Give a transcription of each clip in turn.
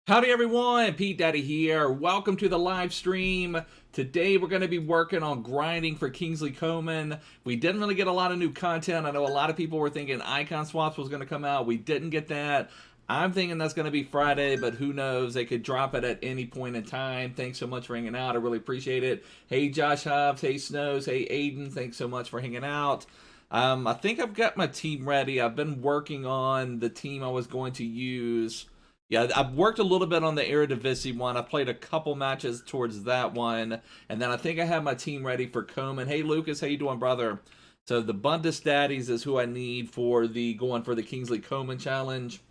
Howdy everyone, Pete Daddy here. Welcome to the live stream. Today we're going to be working on grinding for Kingsley Coman. We didn't really get a lot of new content. I know a lot of people were thinking icon swaps was going to come out. We didn't get that. I'm thinking that's going to be Friday, but who knows? They could drop it at any point in time. Thanks so much for hanging out. I really appreciate it. Hey Josh Hobbs, hey Snows, hey Aiden. Thanks so much for hanging out. I think I've got my team ready. I've been working on the team I was going to use. Yeah, I've worked a little bit on the Eredivisie one. I played a couple matches towards that one, and then I think I have my team ready for Coman. Hey, Lucas, how you doing, brother? So the Bundesdaddies is who I need for the going for the Kingsley Coman challenge,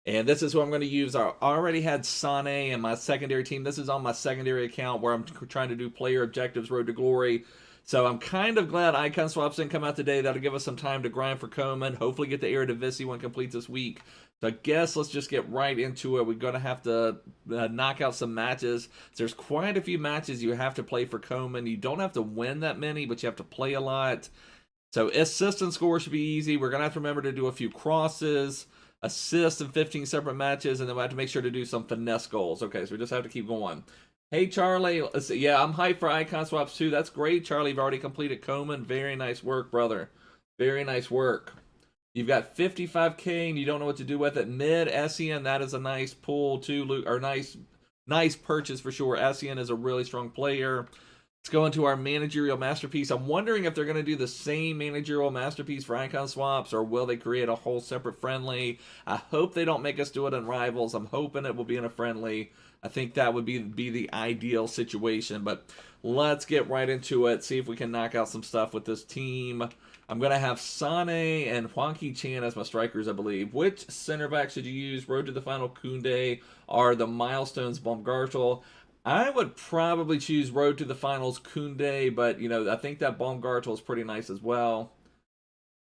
and this is who I'm going to use. I already had Sane in my secondary team. This is on my secondary account where I'm trying to do player objectives, Road to Glory. So I'm kind of glad icon swaps didn't come out today. That'll give us some time to grind for Coman. Hopefully get the Eredivisie one complete this week. So I guess let's just get right into it. We're going to have to knock out some matches. There's quite a few matches you have to play for Coman. You don't have to win that many, but you have to play a lot. So assist and score should be easy. We're going to have to remember to do a few crosses, assists in 15 separate matches, and then we have to make sure to do some finesse goals. Okay, so we just have to keep going. Hey, Charlie. Let's see. Yeah, I'm hyped for icon swaps too. That's great, Charlie. You've already completed Coman. Very nice work, brother. Very nice work. You've got 55K and you don't know what to do with it. Mid Essien, that is a nice pull too, or nice purchase for sure. Essien is a really strong player. Let's go into our managerial masterpiece. I'm wondering if they're going to do the same managerial masterpiece for icon swaps, or will they create a whole separate friendly? I hope they don't make us do it in rivals. I'm hoping it will be in a friendly. I think that would be the ideal situation, but let's get right into it. See if we can knock out some stuff with this team. I'm going to have Sane and Heung Chan as my strikers, I believe. Which center back should you use? Road to the final Kunde are the milestones Baumgartel. I would probably choose Road to the Finals Kunde, but, you know, I think that Baumgartel is pretty nice as well.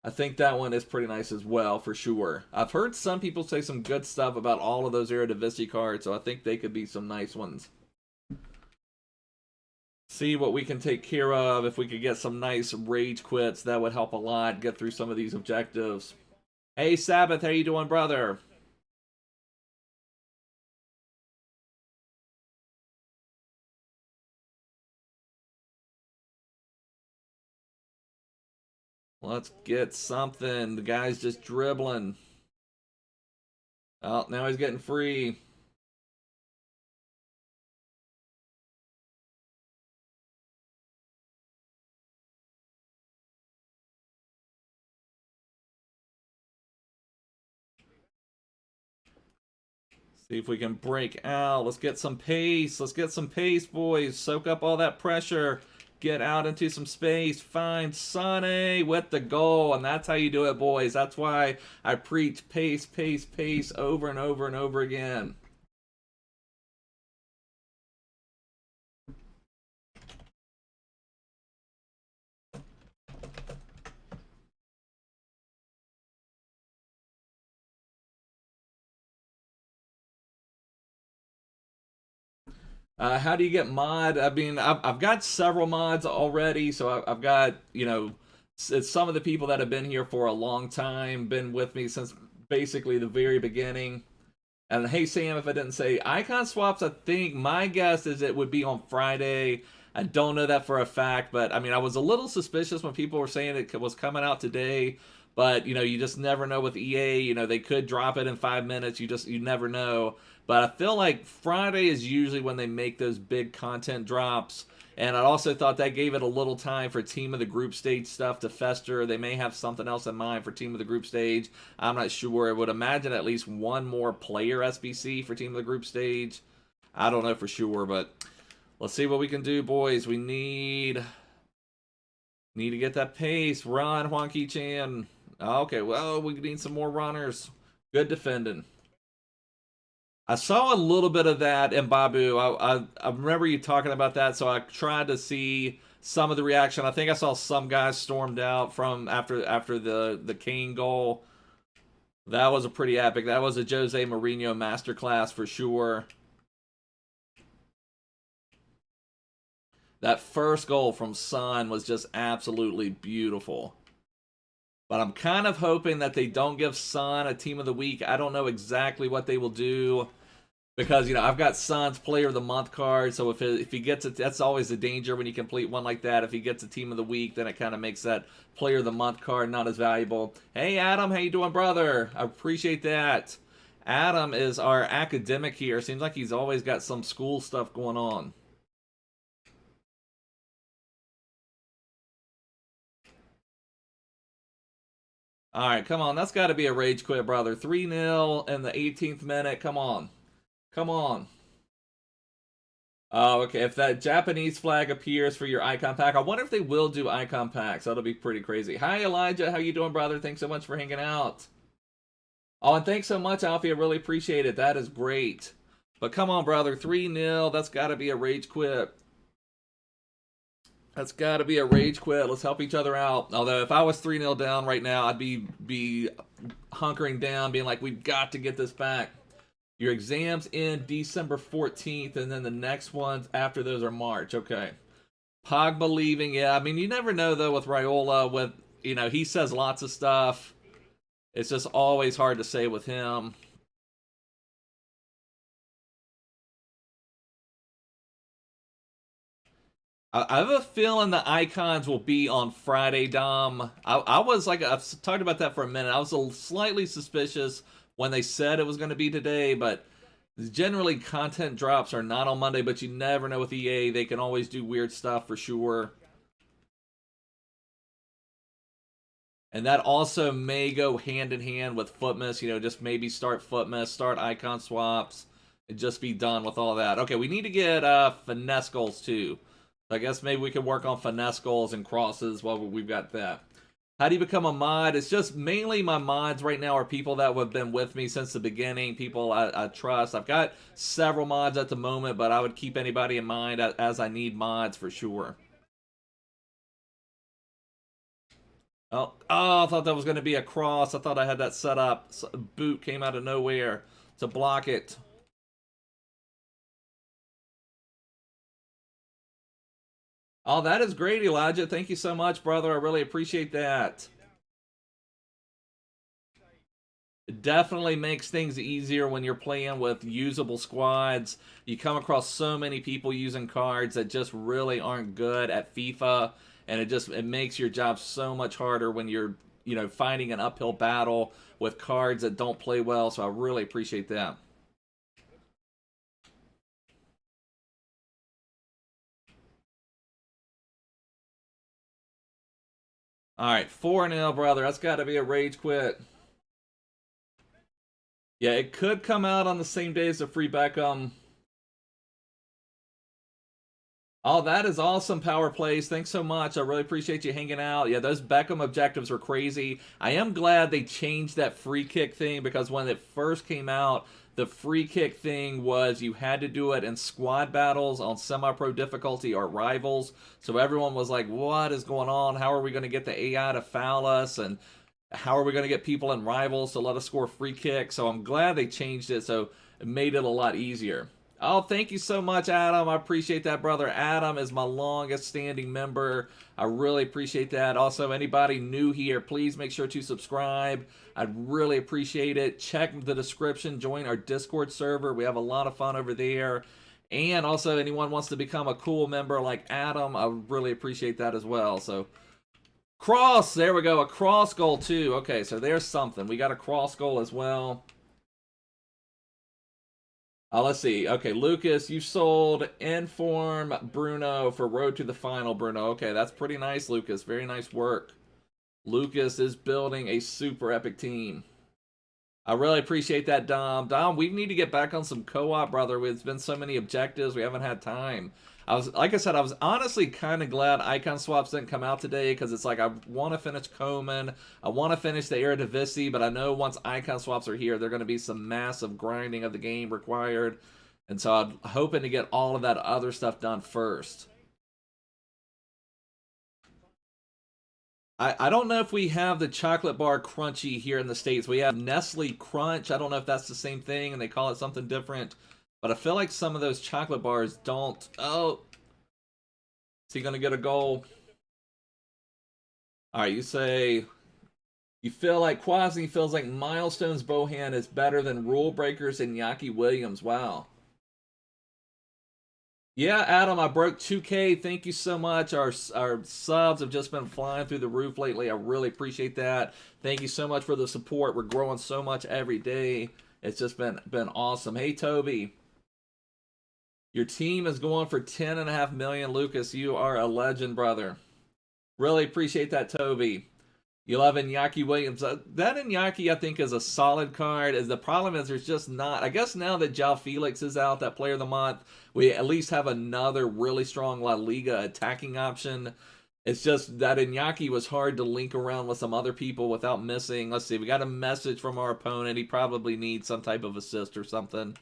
I think that one is pretty nice as well, for sure. I've heard some people say some good stuff about all of those Eredivisie cards, so I think they could be some nice ones. See what we can take care of. If we could get some nice rage quits, that would help a lot. Get through some of these objectives. Hey, Sabbath, how you doing, brother? Let's get something. The guy's just dribbling. Oh, now he's getting free. See if we can break out. Let's get some pace. Let's get some pace, boys. Soak up all that pressure. Get out into some space. Find Sane with the goal. And that's how you do it, boys. That's why I preach pace, pace, pace over and over and over again. How do you get mod? I mean, I've got several mods already, so I've got, you know, it's some of the people that have been here for a long time, been with me since basically the very beginning. And hey, Sam, if I didn't say icon swaps, I think my guess is it would be on Friday. I don't know that for a fact, but I mean, I was a little suspicious when people were saying it was coming out today. But you know, you just never know with EA. You know, they could drop it in 5 minutes. You never know. But I feel like Friday is usually when they make those big content drops. And I also thought that gave it a little time for Team of the Group Stage stuff to fester. They may have something else in mind for Team of the Group Stage. I'm not sure. I would imagine at least one more player SBC for Team of the Group Stage. I don't know for sure, but let's see what we can do, boys. We need to get that pace. Run, Heung Chan. Okay, well, we need some more runners. Good defending. I saw a little bit of that in Babu. I remember you talking about that, so I tried to see some of the reaction. I think I saw some guys stormed out from after the Kane goal. That was a pretty epic. That was a Jose Mourinho masterclass for sure. That first goal from Son was just absolutely beautiful. But I'm kind of hoping that they don't give Son a team of the week. I don't know exactly what they will do. Because, you know, I've got Son's Player of the Month card, so if he gets it, that's always the danger when you complete one like that. If he gets a Team of the Week, then it kind of makes that Player of the Month card not as valuable. Hey, Adam, how you doing, brother? I appreciate that. Adam is our academic here. Seems like he's always got some school stuff going on. All right, come on. That's got to be a rage quit, brother. 3-0 in the 18th minute. Come on. Come on. Oh, okay. If that Japanese flag appears for your icon pack, I wonder if they will do icon packs. That'll be pretty crazy. Hi, Elijah. How you doing, brother? Thanks so much for hanging out. Oh, and thanks so much, Alfie. I really appreciate it. That is great. But come on, brother. 3-0. That's got to be a rage quit. That's got to be a rage quit. Let's help each other out. Although, if I was 3-0 down right now, I'd be hunkering down, being like, we've got to get this back. Your exams end December 14th, and then the next ones after those are March. Okay. Pogba leaving, yeah. I mean, you never know, though, with Raiola. With, you know, he says lots of stuff. It's just always hard to say with him. I have a feeling the icons will be on Friday, Dom. I was like, I've talked about that for a minute. I was slightly suspicious when they said it was going to be today, but generally content drops are not on Monday, but you never know with EA. They can always do weird stuff for sure. And that also may go hand in hand with Footmas, you know, just maybe start Footmas, start icon swaps, and just be done with all that. Okay, we need to get finesse goals too. I guess maybe we could work on finesse goals and crosses while we've got that. How do you become a mod? It's just mainly my mods right now are people that have been with me since the beginning, people I trust. I've got several mods at the moment, but I would keep anybody in mind as I need mods for sure. Oh, I thought that was going to be a cross. I thought I had that set up. Boot came out of nowhere to block it. Oh, that is great, Elijah. Thank you so much, brother. I really appreciate that. It definitely makes things easier when you're playing with usable squads. You come across so many people using cards that just really aren't good at FIFA, and it makes your job so much harder when you're, you know, fighting an uphill battle with cards that don't play well. So I really appreciate that. All right, 4-0, brother. That's got to be a rage quit. Yeah, it could come out on the same day as the free Beckham. Oh, that is awesome, Power Plays. Thanks so much. I really appreciate you hanging out. Yeah, those Beckham objectives were crazy. I am glad they changed that free kick thing because when it first came out, the free kick thing was you had to do it in squad battles on semi-pro difficulty or rivals. So everyone was like, what is going on? How are we going to get the AI to foul us? And how are we going to get people in rivals to let us score free kicks? So I'm glad they changed it so it made it a lot easier. Oh, thank you so much, Adam. I appreciate that, brother. Adam is my longest standing member. I really appreciate that. Also, anybody new here, please make sure to subscribe. I'd really appreciate it. Check the description. Join our Discord server. We have a lot of fun over there. And also, anyone wants to become a cool member like Adam, I really appreciate that as well. So, cross. There we go. A cross goal, too. Okay, so there's something. We got a cross goal as well. Let's see. Okay, Lucas, you sold Inform Bruno for Road to the Final, Bruno. Okay, that's pretty nice, Lucas. Very nice work. Lucas is building a super epic team. I really appreciate that, Dom. Dom, we need to get back on some co-op, brother. It's been so many objectives. We haven't had time. Like I said, I was honestly kind of glad icon swaps didn't come out today because it's like I want to finish Coman, I want to finish the Eredivisie, but I know once icon swaps are here, they're going to be some massive grinding of the game required, and so I'm hoping to get all of that other stuff done first. I don't know if we have the chocolate bar crunchy here in the States. We have Nestle Crunch. I don't know if that's the same thing and they call it something different. But I feel like some of those chocolate bars don't. Oh. Is he going to get a goal? All right, you say you feel like Kwasi feels like Milestones Bohan is better than Rule Breakers and Yaki Williams. Wow. Yeah, Adam, I broke 2K. Thank you so much. Our subs have just been flying through the roof lately. I really appreciate that. Thank you so much for the support. We're growing so much every day. It's just been awesome. Hey, Toby, your team is going for 10.5 million. Lucas, you are a legend, brother. Really appreciate that, Toby. You love Iñaki Williams. That Iñaki, I think, is a solid card. As the problem is, there's just not. I guess now that João Felix is out, that Player of the Month, we at least have another really strong La Liga attacking option. It's just that Iñaki was hard to link around with some other people without missing. Let's see, we got a message from our opponent. He probably needs some type of assist or something.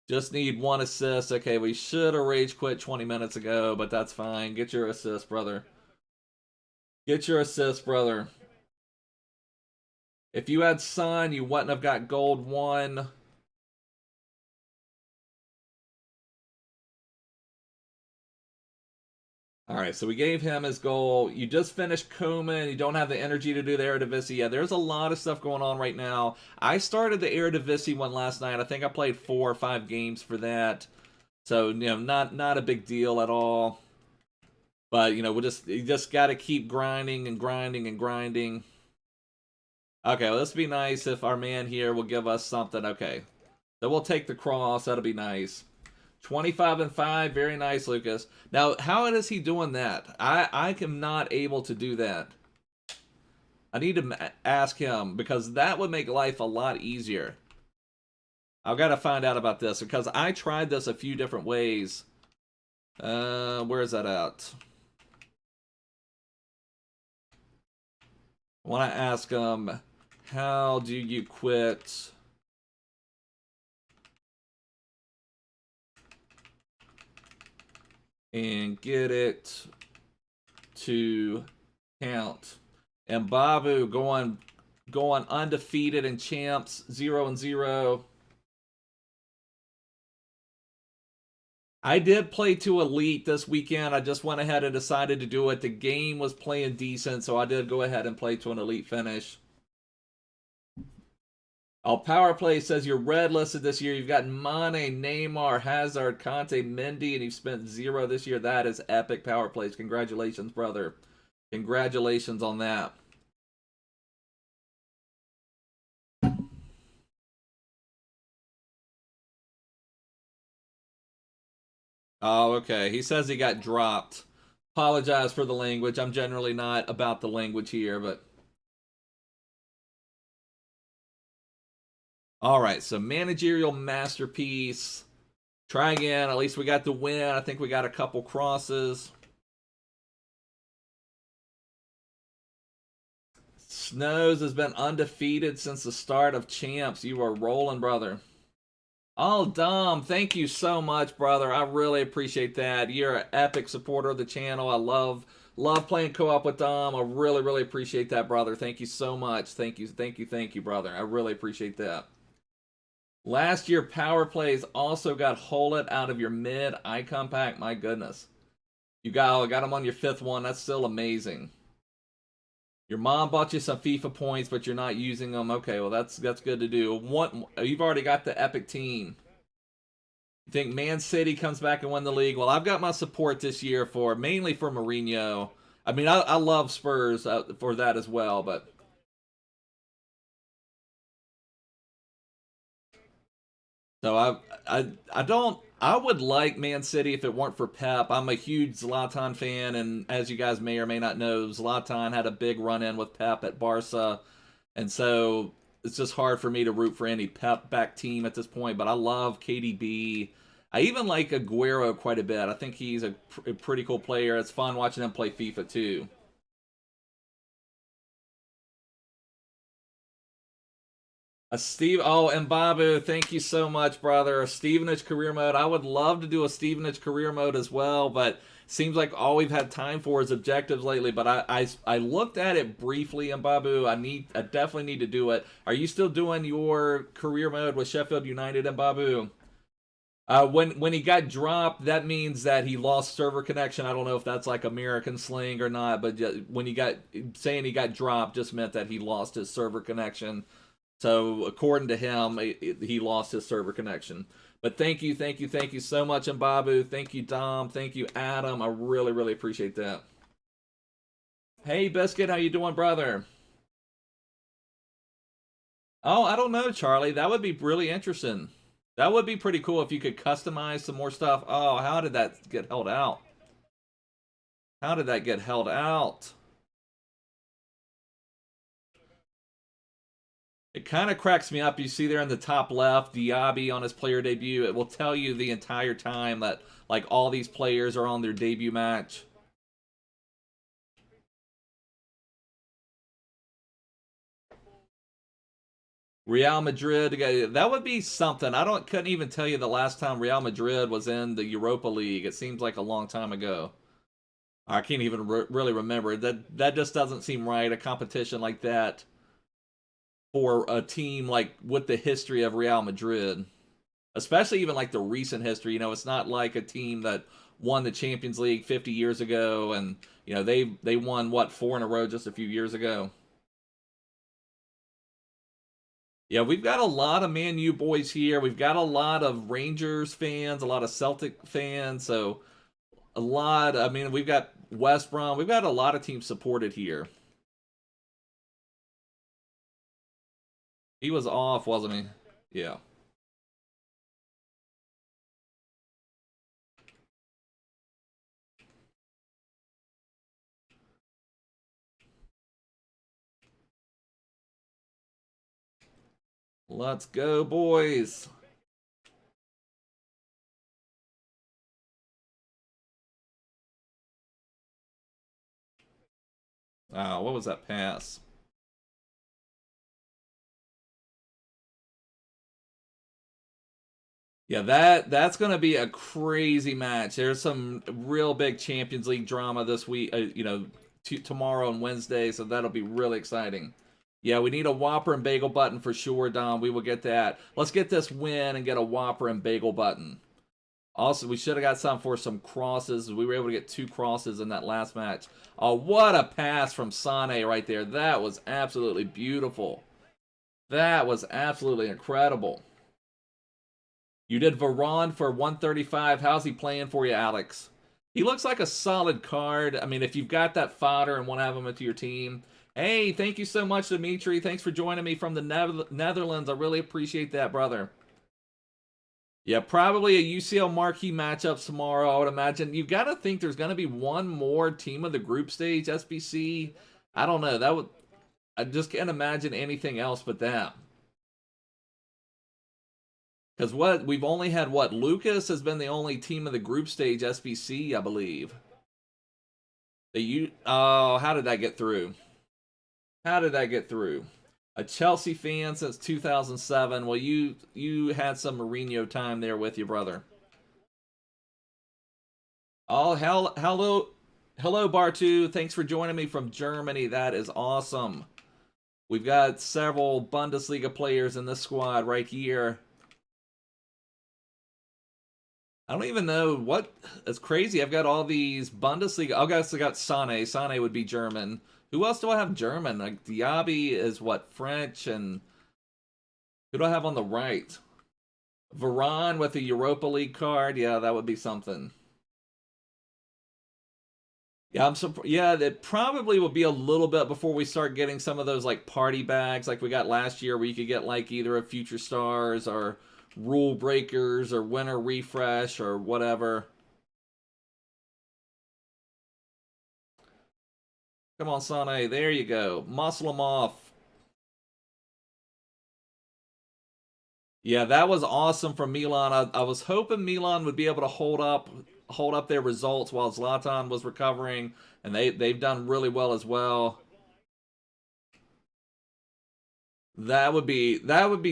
Just need one assist. Okay, we should have rage quit 20 minutes ago, but that's fine. Get your assist, brother. Get your assist, brother. If you had Son, you wouldn't have got gold 1. All right, so we gave him his goal. You just finished Coman. You don't have the energy to do the Eredivisie. Yeah, there's a lot of stuff going on right now. I started the Eredivisie one last night. I think I played 4 or 5 games for that. So, not a big deal at all. But, you just got to keep grinding and grinding and grinding. Okay, well, this would be nice if our man here will give us something. Okay, so we'll take the cross. That'll be nice. 25 and 5, very nice, Lucas. Now, how is he doing that? I am not able to do that. I need to ask him because that would make life a lot easier. I've got to find out about this because I tried this a few different ways. Where is that at? I want to ask him, how do you quit? And get it to count. And Babu going undefeated in champs, 0-0. I did play to Elite this weekend. I just went ahead and decided to do it. The game was playing decent, so I did go ahead and play to an Elite finish. Power Play says you're red listed this year. You've got Mane, Neymar, Hazard, Kante, Mendy, and you've spent 0 this year. That is epic Power Plays. Congratulations, brother. Congratulations on that. Oh, okay. He says he got dropped. Apologize for the language. I'm generally not about the language here, but... All right, so managerial masterpiece. Try again. At least we got the win. I think we got a couple crosses. Snows has been undefeated since the start of champs. You are rolling, brother. Oh, Dom, thank you so much, brother. I really appreciate that. You're an epic supporter of the channel. I love playing co-op with Dom. I really, really appreciate that, brother. Thank you so much. Thank you, brother. I really appreciate that. Last year, Power Plays also got Hole It out of your mid icon pack. My goodness. You got them on your 5th one. That's still amazing. Your mom bought you some FIFA points, but you're not using them. Okay, well, that's good to do. You've already got the epic team. You think Man City comes back and win the league? Well, I've got my support this year mainly for Mourinho. I mean, I love Spurs for that as well, but... So I would like Man City if it weren't for Pep. I'm a huge Zlatan fan, and as you guys may or may not know, Zlatan had a big run-in with Pep at Barca, and so it's just hard for me to root for any Pep-backed team at this point, but I love KDB. I even like Aguero quite a bit. I think he's a pretty cool player. It's fun watching him play FIFA, too. Mbabu, thank you so much, brother. A Stevenage career mode. I would love to do a Stevenage career mode as well, but seems like all we've had time for is objectives lately. But I looked at it briefly, Mbabu. I definitely need to do it. Are you still doing your career mode with Sheffield United, Mbabu? When he got dropped, that means that he lost server connection. I don't know if that's like American slang or not, but when he got dropped just meant that he lost his server connection. So according to him, he lost his server connection. But thank you so much, Mbabu. Thank you, Dom. Thank you, Adam. I really, really appreciate that. Hey, Biscuit, how you doing, brother? Oh, I don't know, Charlie. That would be really interesting. That would be pretty cool if you could customize some more stuff. Oh, how did that get held out? How did that get held out? It kind of cracks me up. You see there in the top left, Diaby on his player debut. It will tell you the entire time that like all these players are on their debut match. Real Madrid, that would be something. Couldn't even tell you the last time Real Madrid was in the Europa League. It seems like a long time ago. I can't even really remember. That just doesn't seem right. A competition like that for a team like with the history of Real Madrid, especially even like the recent history. You know, it's not like a team that won the Champions League 50 years ago, and you know they won what 4 in a row just a few years ago. Yeah, we've got a lot of Man U boys here. We've got a lot of Rangers fans, a lot of Celtic fans. So a lot. I mean, we've got West Brom. We've got a lot of teams supported here. He was off, wasn't he? Yeah. Let's go, boys. Oh, what was that pass? Yeah, that's going to be a crazy match. There's some real big Champions League drama this week, you know, tomorrow and Wednesday, so that'll be really exciting. Yeah, we need a Whopper and Bagel button for sure, Dom. We will get that. Let's get this win and get a Whopper and Bagel button. Also, we should have got some for some crosses. We were able to get 2 crosses in that last match. Oh, what a pass from Sane right there. That was absolutely beautiful. That was absolutely incredible. You did Varane for 135. How's he playing for you, Alex? He looks like a solid card. I mean, if you've got that fodder and want to have him into your team. Hey, thank you so much, Dimitri. Thanks for joining me from the Netherlands. I really appreciate that, brother. Yeah, probably a UCL marquee matchup tomorrow, I would imagine. You've got to think there's going to be one more team of the group stage, SBC. I don't know. I just can't imagine anything else but that. Because we've only had Lucas has been the only team of the group stage SBC, I believe. Oh, how did that get through? How did that get through? A Chelsea fan since 2007. Well, you had some Mourinho time there with you, brother. Oh, hello, Bartu. Thanks for joining me from Germany. That is awesome. We've got several Bundesliga players in this squad right here. I don't even know what. It's crazy. I've got all these Bundesliga. I guess I got Sane. Sane would be German. Who else do I have German? Like Diaby is what, French, and who do I have on the right? Varane with a Europa League card. Yeah, that would be something. Yeah, yeah, it probably will be a little bit before we start getting some of those like party bags like we got last year, where you could get like either a Future Stars or Rule Breakers or Winter Refresh or whatever. Come on, Sane. There you go. Muscle him off. Yeah, that was awesome from Milan. I was hoping Milan would be able to hold up their results while Zlatan was recovering, and they've done really well as well. That would be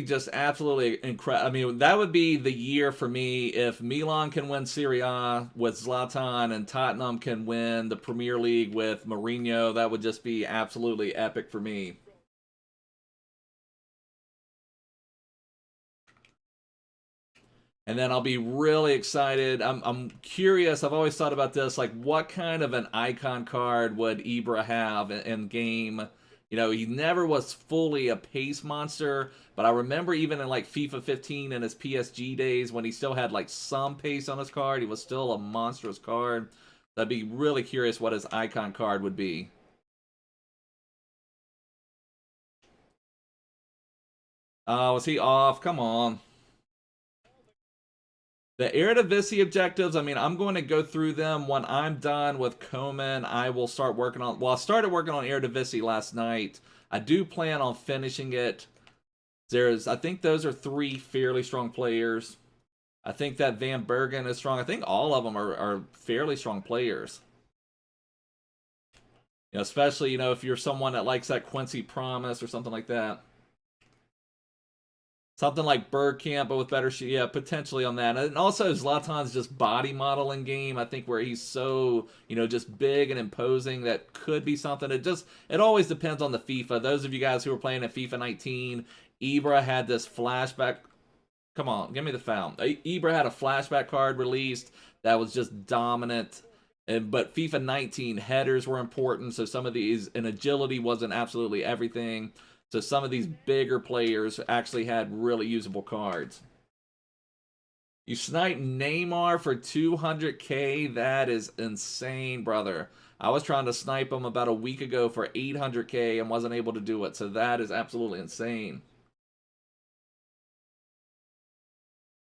just absolutely incredible. I mean, that would be the year for me if Milan can win Serie A with Zlatan and Tottenham can win the Premier League with Mourinho. That would just be absolutely epic for me. And then I'll be really excited. I'm curious. I've always thought about this. Like, what kind of an icon card would Ibra have in game? You know, he never was fully a pace monster, but I remember even in like FIFA 15 and his PSG days when he still had like some pace on his card, he was still a monstrous card. I'd be really curious what his icon card would be. Oh, was he off? Come on. The Eredivisie objectives, I mean, I'm going to go through them. When I'm done with Coman, I will start working on... Well, I started working on Eredivisie last night. I do plan on finishing it. I think those are three fairly strong players. I think that Van Bergen is strong. I think all of them are fairly strong players. You know, especially, you know, if you're someone that likes that Quincy Promise or something like that. Something like Bergkamp, but with better yeah, potentially on that. And also Zlatan's just body modeling game, I think, where he's so, you know, just big and imposing, that could be something. It always depends on the FIFA. Those of you guys who were playing in FIFA 19, Ibra had this flashback. Come on, give me the foul. Ibra had a flashback card released that was just dominant. But FIFA 19 headers were important, so some of these, and agility wasn't absolutely everything. So some of these bigger players actually had really usable cards. You sniped Neymar for 200k? That is insane, brother. I was trying to snipe him about a week ago for 800k and wasn't able to do it. So that is absolutely insane.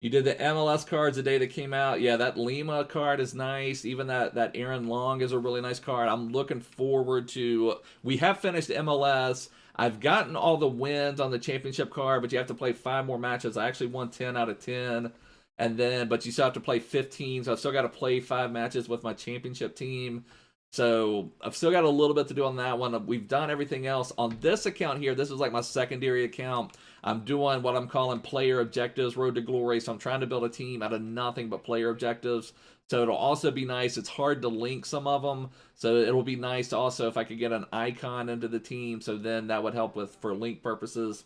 You did the MLS cards the day that came out. Yeah, that Lima card is nice. Even that Aaron Long is a really nice card. I'm looking forward to... We have finished MLS. I've gotten all the wins on the championship card, but you have to play 5 more matches. I actually won 10 out of 10. But you still have to play 15, so I've still got to play 5 matches with my championship team. So I've still got a little bit to do on that one. We've done everything else. On this account here, this is like my secondary account. I'm doing what I'm calling player objectives, road to glory. So I'm trying to build a team out of nothing but player objectives. So it'll also be nice. It's hard to link some of them. So it'll be nice to also, if I could get an icon into the team, so then that would help for link purposes.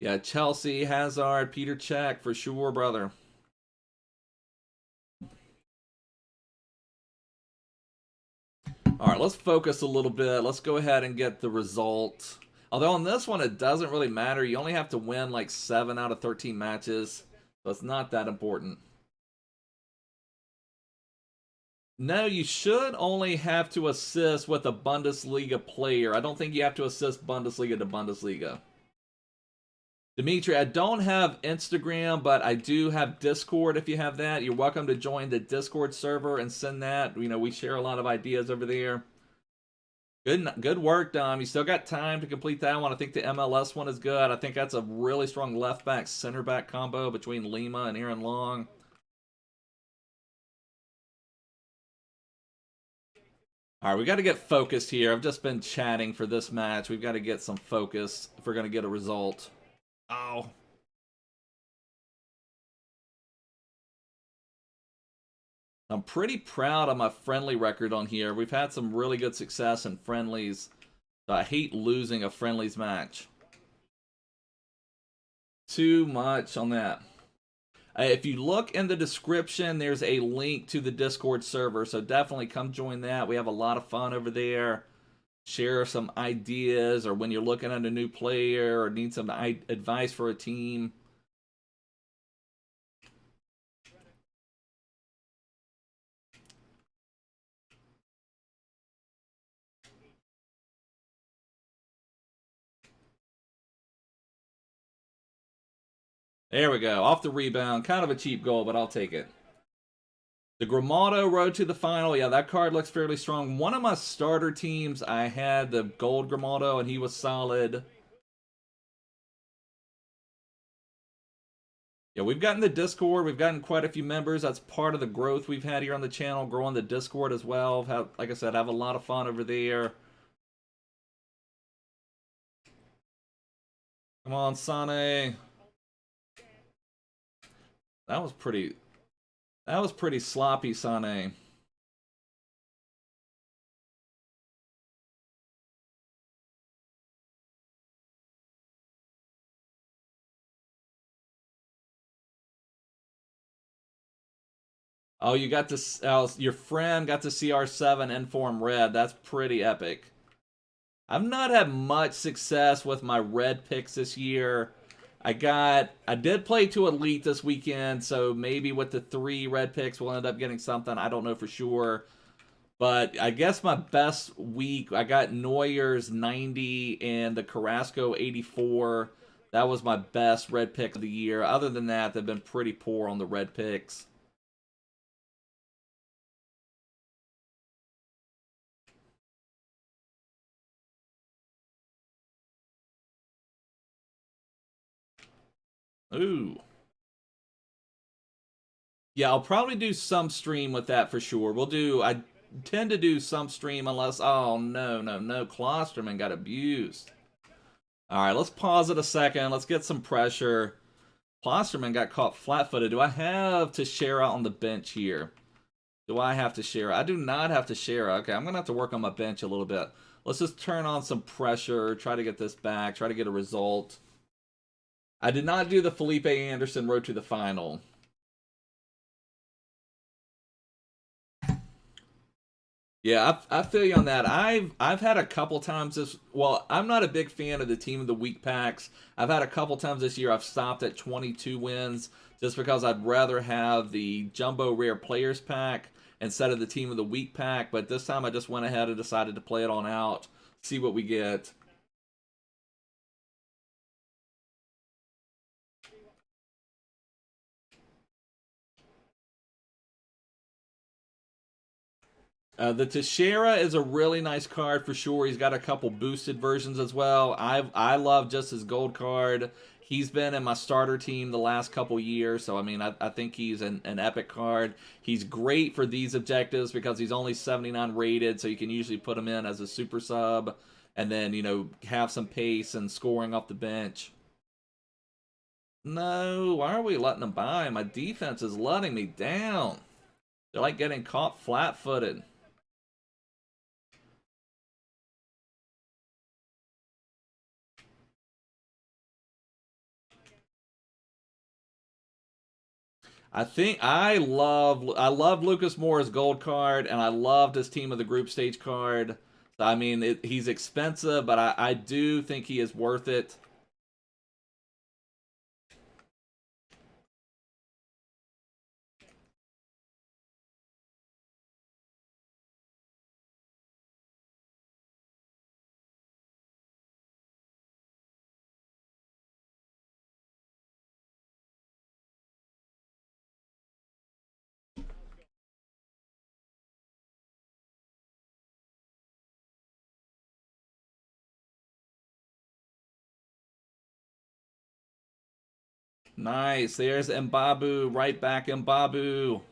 Yeah, Chelsea, Hazard, Peter Cech, for sure, brother. All right, let's focus a little bit. Let's go ahead and get the result. Although on this one, it doesn't really matter. You only have to win like 7 out of 13 matches. So it's not that important. No, you should only have to assist with a Bundesliga player. I don't think you have to assist Bundesliga to Bundesliga. Dimitri, I don't have Instagram, but I do have Discord. If you have that, you're welcome to join the Discord server and send that. You know, we share a lot of ideas over there. Good work, Dom. You still got time to complete that one. I think the MLS one is good. I think that's a really strong left back, center back combo between Lima and Aaron Long. All right, we got to get focused here. I've just been chatting for this match. We've got to get some focus if we're going to get a result. Oh. I'm pretty proud of my friendly record on here. We've had some really good success in friendlies. So I hate losing a friendlies match. Too much on that. If you look in the description, there's a link to the Discord server. So definitely come join that. We have a lot of fun over there. Share some ideas, or when you're looking at a new player or need some advice for a team. There we go. Off the rebound. Kind of a cheap goal, but I'll take it. The Gramado road to the final. Yeah, that card looks fairly strong. One of my starter teams, I had the gold Gramado, and he was solid. Yeah, we've gotten the Discord. We've gotten quite a few members. That's part of the growth we've had here on the channel, growing the Discord as well. Like I said, have a lot of fun over there. Come on, Sane. That was pretty sloppy, Sane. Oh, you got to... your friend got to CR7 Inform Red. That's pretty epic. I've not had much success with my red picks this year. I did play to Elite this weekend, so maybe with the 3 red picks we'll end up getting something. I don't know for sure. But I guess my best week, I got Neuer's 90 and the Carrasco 84. That was my best red pick of the year. Other than that, they've been pretty poor on the red picks. Ooh. Yeah, I'll probably do some stream with that for sure. I tend to do some stream unless, oh no, no, no, Klosterman got abused. All right, let's pause it a second. Let's get some pressure. Klosterman got caught flat-footed. Do I have to share out on the bench here? Do I have to share? I do not have to share. Okay, I'm going to have to work on my bench a little bit. Let's just turn on some pressure, try to get this back, try to get a result. I did not do the Felipe Anderson road to the final. Yeah, I feel you on that. I've had a couple times this. Well, I'm not a big fan of the team of the week packs. I've had a couple times this year I've stopped at 22 wins just because I'd rather have the jumbo rare players pack instead of the team of the week pack. But this time I just went ahead and decided to play it on out, see what we get. The Teixeira is a really nice card for sure. He's got a couple boosted versions as well. I love just his gold card. He's been in my starter team the last couple years, so I mean, I think he's an epic card. He's great for these objectives because he's only 79 rated, so you can usually put him in as a super sub and then, you know, have some pace and scoring off the bench. No, why are we letting him by? My defense is letting me down. They're like getting caught flat-footed. I love Lucas Moura's gold card, and I loved his team of the group stage card. So, I mean, he's expensive, but I do think he is worth it. Nice. There's Mbabu, right back Mbabu.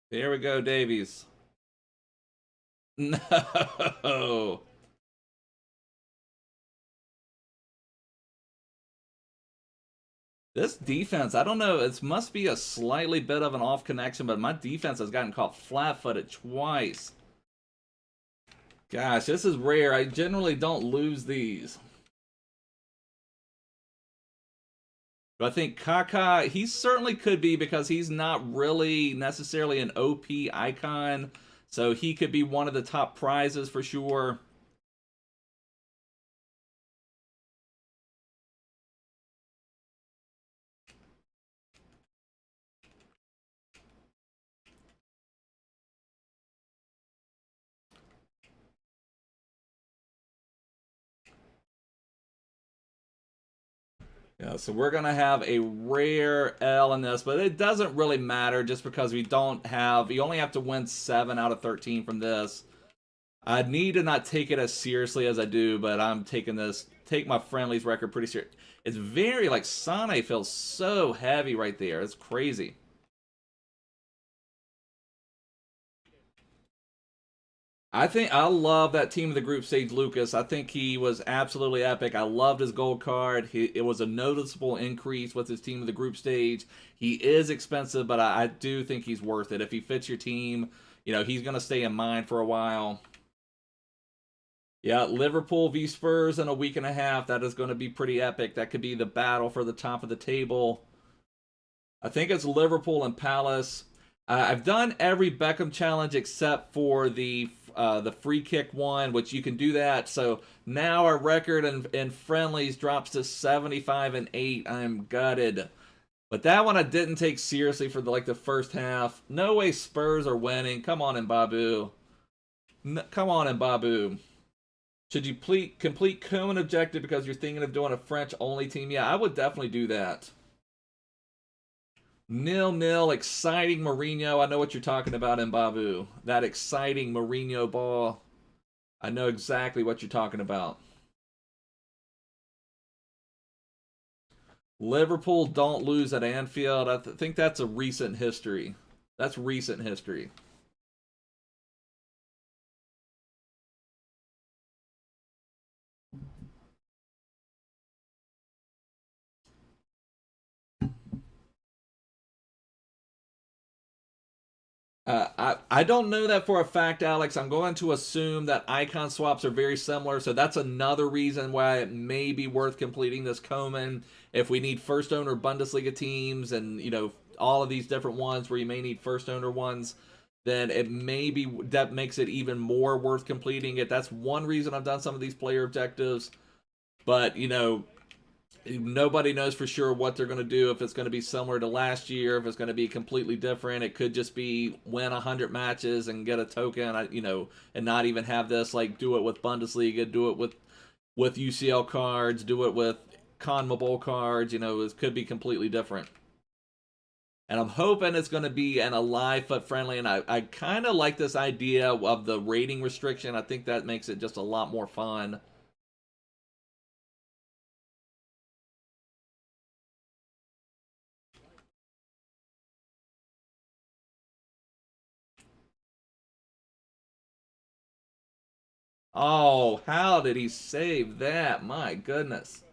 There we go, Davies. No. This defense, I don't know, it must be a slightly bit of an off connection, but my defense has gotten caught flat-footed twice. Gosh, this is rare. I generally don't lose these. But I think Kaká, he certainly could be because he's not really necessarily an OP icon. So he could be one of the top prizes for sure. Yeah, so we're going to have a rare L in this, but it doesn't really matter just because we only have to win 7 out of 13 from this. I need to not take it as seriously as I do, but I'm take my friendlies record pretty serious. It's very, like, Sane feels so heavy right there. It's crazy. I love that team of the group stage Lucas. I think he was absolutely epic. I loved his gold card. It was a noticeable increase with his team of the group stage. He is expensive, but I do think he's worth it. If he fits your team, you know, he's going to stay in mind for a while. Yeah, Liverpool v Spurs in a week and a half. That is going to be pretty epic. That could be the battle for the top of the table. I think it's Liverpool and Palace. I've done every Beckham challenge except for the free kick one, which you can do that. So now our record in friendlies drops to 75-8. I'm gutted. But that one I didn't take seriously for the first half. No way Spurs are winning. Come on, Mbappe. Come on, Mbappe. Should you complete Coman objective because you're thinking of doing a French-only team? Yeah, I would definitely do that. 0-0, exciting Mourinho. I know what you're talking about, Mbappe. That exciting Mourinho ball. I know exactly what you're talking about. Liverpool don't lose at Anfield. I think that's a recent history. That's recent history. I don't know that for a fact, Alex. I'm going to assume that icon swaps are very similar, so that's another reason why it may be worth completing this Coman. If we need first owner Bundesliga teams and, all of these different ones where you may need first owner ones, then it may be that makes it even more worth completing it. That's one reason I've done some of these player objectives. But, nobody knows for sure what they're going to do, if it's going to be similar to last year, if it's going to be completely different. It could just be win 100 matches and get a token, and not even have this, do it with Bundesliga, do it with UCL cards, do it with CONMEBOL cards. It could be completely different. And I'm hoping it's going to be an alive foot friendly, and I kind of like this idea of the rating restriction. I think that makes it just a lot more fun. Oh, how did he save that? My goodness.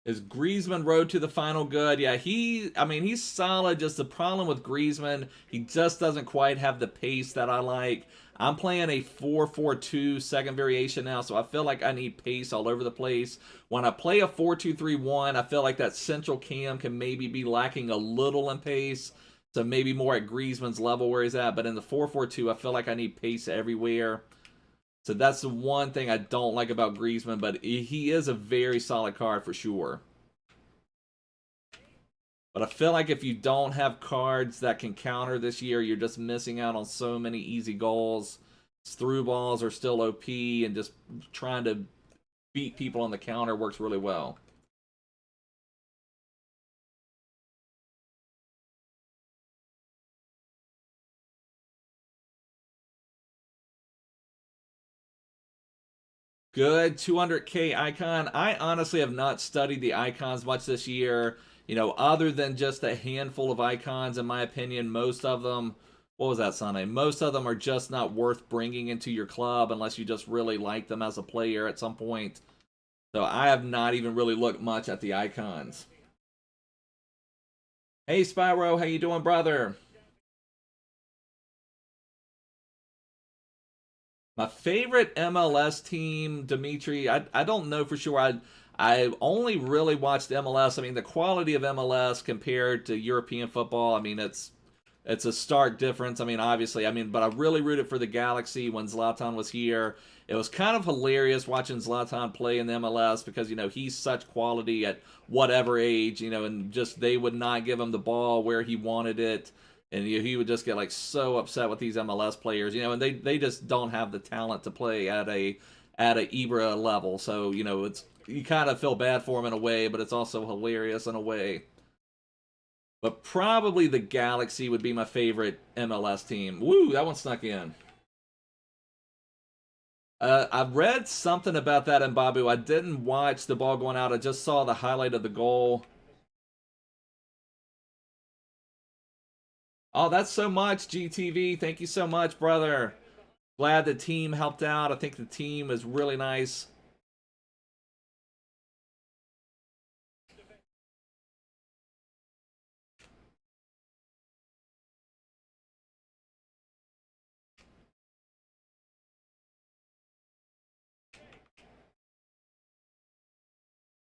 Is Griezmann road to the final good? Yeah, he's solid. Just the problem with Griezmann, he just doesn't quite have the pace that I like. I'm playing a 4-4-2 second variation now, so I feel like I need pace all over the place. When I play a 4-2-3-1, I feel like that central cam can maybe be lacking a little in pace, so maybe more at Griezmann's level where he's at. But in the 4-4-2, I feel like I need pace everywhere. So that's the one thing I don't like about Griezmann, but he is a very solid card for sure. But I feel like if you don't have cards that can counter this year, you're just missing out on so many easy goals. Through balls are still OP, and just trying to beat people on the counter works really well. Good 200K icon. I honestly have not studied the icons much this year. Other than just a handful of icons, in my opinion, most of them, what was that, Sunday? Most of them are just not worth bringing into your club unless you just really like them as a player at some point. So I have not even really looked much at the icons. Hey, Spyro, how you doing, brother? My favorite MLS team, Dimitri, I don't know for sure. I only really watched MLS. I mean, the quality of MLS compared to European football, I mean, it's a stark difference. I mean, obviously, but I really rooted for the Galaxy when Zlatan was here. It was kind of hilarious watching Zlatan play in the MLS because, he's such quality at whatever age, and just they would not give him the ball where he wanted it. And he would just get so upset with these MLS players, and they just don't have the talent to play at a Ibra level. So, it's you kind of feel bad for him in a way, but it's also hilarious in a way. But probably the Galaxy would be my favorite MLS team. Woo, that one snuck in. I've read something about that in Babu. I didn't watch the ball going out. I just saw the highlight of the goal. Oh, that's so much, GTV. Thank you so much, brother. Glad the team helped out. I think the team is really nice.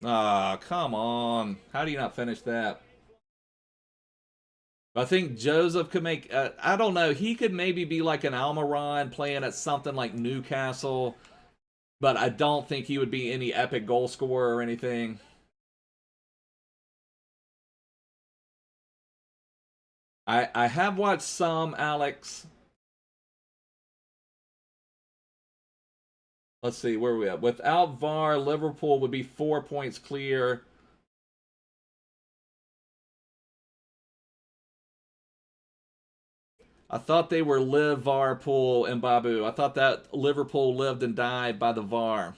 Ah, come on. How do you not finish that? I think Joseph could make, I don't know, he could maybe be like an Almiron playing at something like Newcastle, but I don't think he would be any epic goal scorer or anything. I have watched some, Alex. Let's see, where are we at? Without VAR, Liverpool would be 4 points clear. I thought they were live VAR pool and Babu. I thought that Liverpool lived and died by the VAR.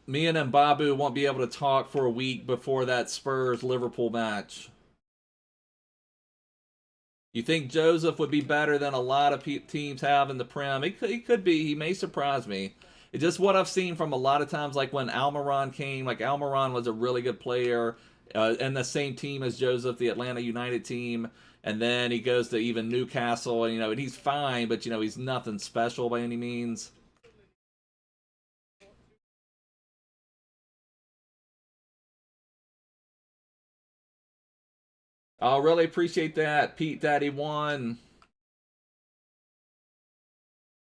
Me and Mbabu won't be able to talk for a week before that Spurs-Liverpool match. You think Joseph would be better than a lot of teams have in the Prem? He could be. He may surprise me. It's just what I've seen from a lot of times, like when Almiron came. Like Almiron was a really good player, and the same team as Joseph, the Atlanta United team. And then he goes to even Newcastle, and and he's fine, but he's nothing special by any means. I really appreciate that, Pete Daddy One.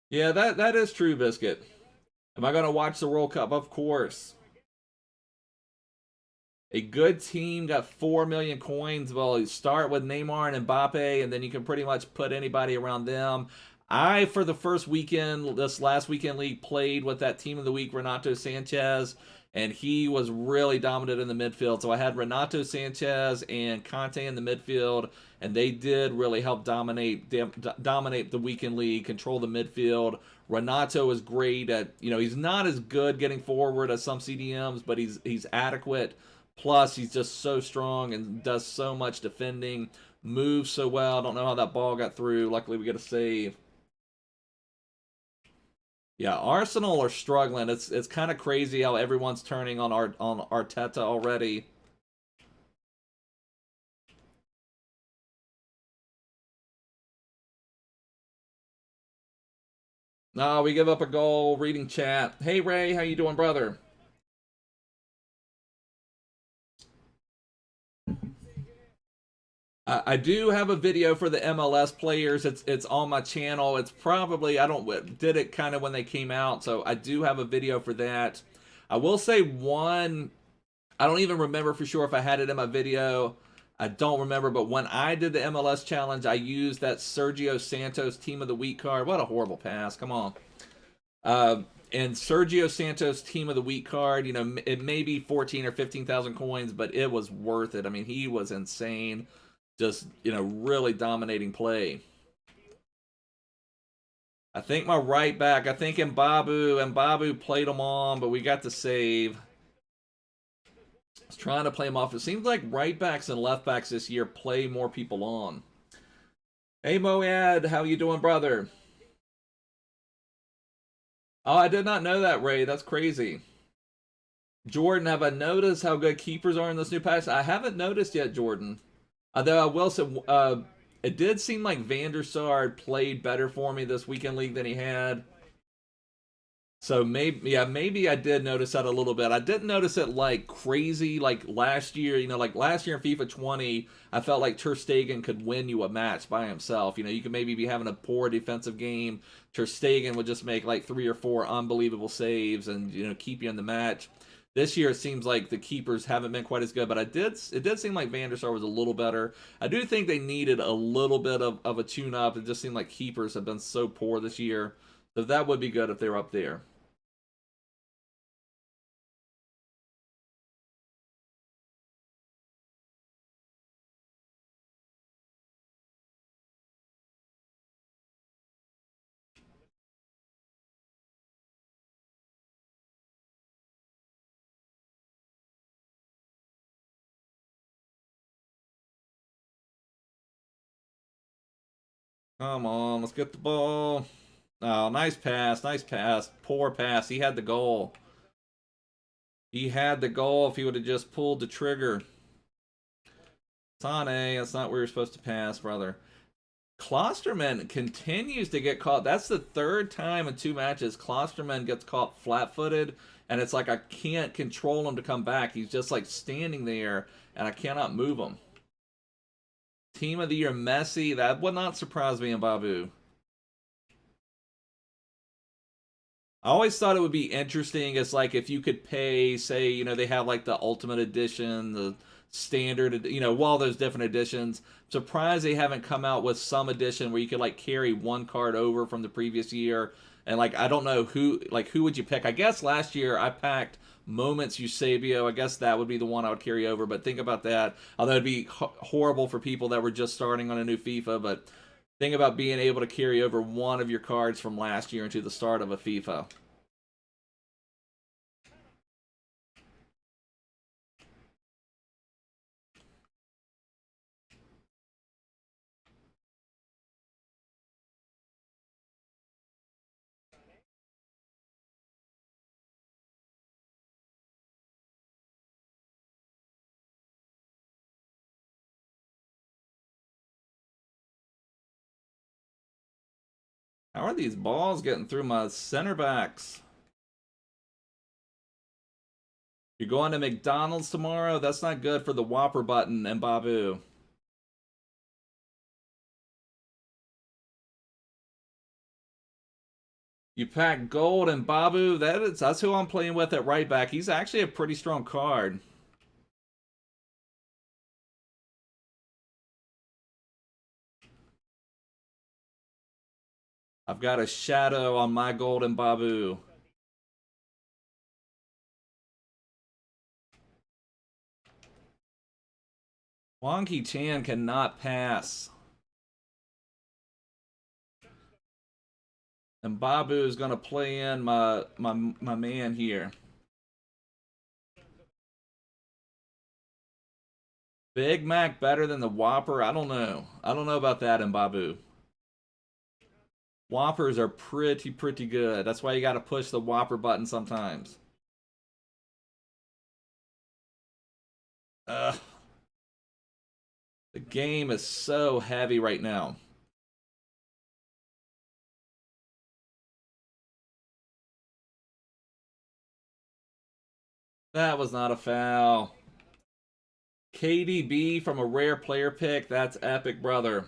Yeah, that is true, Biscuit. Am I gonna watch the World Cup? Of course. A good team got 4 million coins. Well, you start with Neymar and Mbappe, and then you can pretty much put anybody around them. I, for the first weekend, this last weekend league, played with that team of the week, Renato Sanches, and he was really dominant in the midfield. So I had Renato Sanches and Kante in the midfield, and they did really help dominate the weekend league, control the midfield. Renato is great at, he's not as good getting forward as some CDMs, but he's adequate. Plus, he's just so strong and does so much defending, moves so well. I don't know how that ball got through. Luckily, we get a save. Yeah, Arsenal are struggling. It's kind of crazy how everyone's turning on Arteta already. No, we give up a goal. Reading chat. Hey Ray, how you doing, brother? I do have a video for the MLS players. It's on my channel. It's probably, I don't did it kind of when they came out, so I do have a video for that. I will say one, I don't even remember for sure if I had it in my video. I don't remember, but when I did the MLS challenge, I used that Sergio Santos Team of the Week card. What a horrible pass! Come on. And Sergio Santos Team of the Week card, it may be 14 or 15,000 coins, but it was worth it. I mean, he was insane. Just, really dominating play. I think my right back, I think Mbabu played him on, but we got the save. I was trying to play him off. It seems like right backs and left backs this year play more people on. Hey Moad, how you doing, brother? Oh, I did not know that, Ray. That's crazy. Jordan, have I noticed how good keepers are in this new patch? I haven't noticed yet, Jordan. Though I will say, it did seem like Van der Sar played better for me this weekend league than he had. So maybe I did notice that a little bit. I didn't notice it like crazy like last year. Like last year in FIFA 20, I felt like Ter Stegen could win you a match by himself. You could maybe be having a poor defensive game. Ter Stegen would just make like 3 or 4 unbelievable saves and keep you in the match. This year it seems like the keepers haven't been quite as good, but it did seem like Van der Sar was a little better. I do think they needed a little bit of a tune-up. It just seemed like keepers have been so poor this year. So that would be good if they were up there. Come on, let's get the ball. Oh, nice pass, nice pass. Poor pass. He had the goal. He had the goal if he would have just pulled the trigger. Sane, that's not where you're supposed to pass, brother. Klosterman continues to get caught. That's the third time in 2 matches Klosterman gets caught flat-footed, and it's like I can't control him to come back. He's just like standing there, and I cannot move him. Team of the Year Messi. That would not surprise me in Babu. I always thought it would be interesting as like if you could pay, say, you know, they have like the Ultimate Edition, the Standard, you know, all those different editions. I'm surprised they haven't come out with some edition where you could like carry one card over from the previous year. And like I don't know who would you pick? I guess last year I packed Moments Eusebio. I guess that would be the one I would carry over. But think about that. Although it'd be horrible for people that were just starting on a new FIFA, but think about being able to carry over one of your cards from last year into the start of a FIFA. How are these balls getting through my center backs? You're going to McDonald's tomorrow? That's not good for the Whopper button and Babu. You pack gold and Babu. That's who I'm playing with at right back. He's actually a pretty strong card. I've got a shadow on my gold and Babu. Wonky Chan cannot pass. And Babu is going to play in my man here. Big Mac better than the Whopper? I don't know. I don't know about that in Babu. Whoppers are pretty good. That's why you got to push the Whopper button sometimes. Ugh. The game is so heavy right now. That was not a foul. KDB from a rare player pick. That's epic, brother.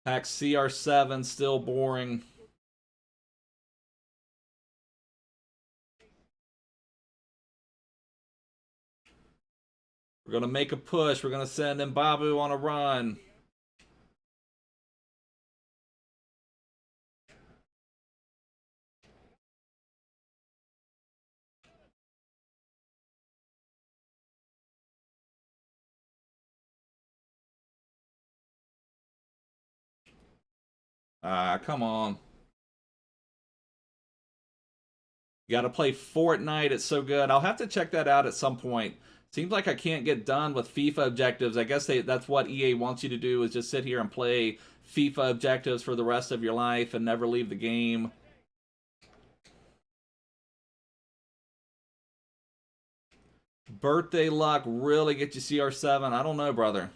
Pack CR7, still boring. We're going to make a push. We're going to send Mbappe on a run. Ah, come on. You got to play Fortnite. It's so good. I'll have to check that out at some point. Seems like I can't get done with FIFA objectives. I guess that's what EA wants you to do, is just sit here and play FIFA objectives for the rest of your life and never leave the game. Birthday luck really get you CR7? I don't know, brother.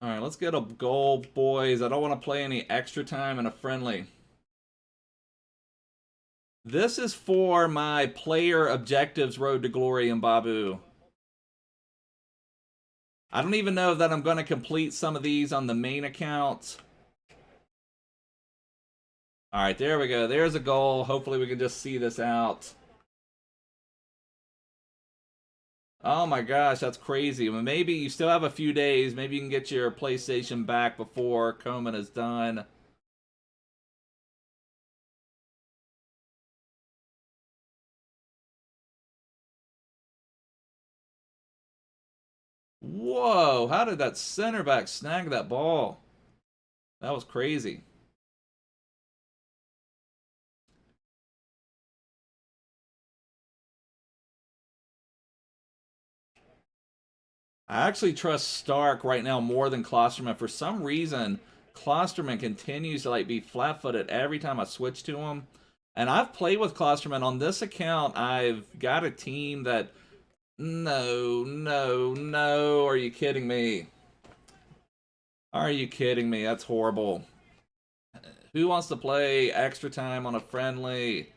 All right, let's get a goal, boys. I don't want to play any extra time in a friendly. This is for my player objectives road to glory in Babu. I don't even know that I'm going to complete some of these on the main account. All right, there we go. There's a goal. Hopefully we can just see this out. Oh my gosh, that's crazy. Well, maybe you still have a few days. Maybe you can get your PlayStation back before Coman is done. Whoa, how did that center back snag that ball? That was crazy. I actually trust Stark right now more than Klosterman. For some reason, Klosterman continues to like be flat-footed every time I switch to him. And I've played with Klosterman on this account. I've got a team that no, no, no. Are you kidding me? Are you kidding me? That's horrible. Who wants to play extra time on a friendly?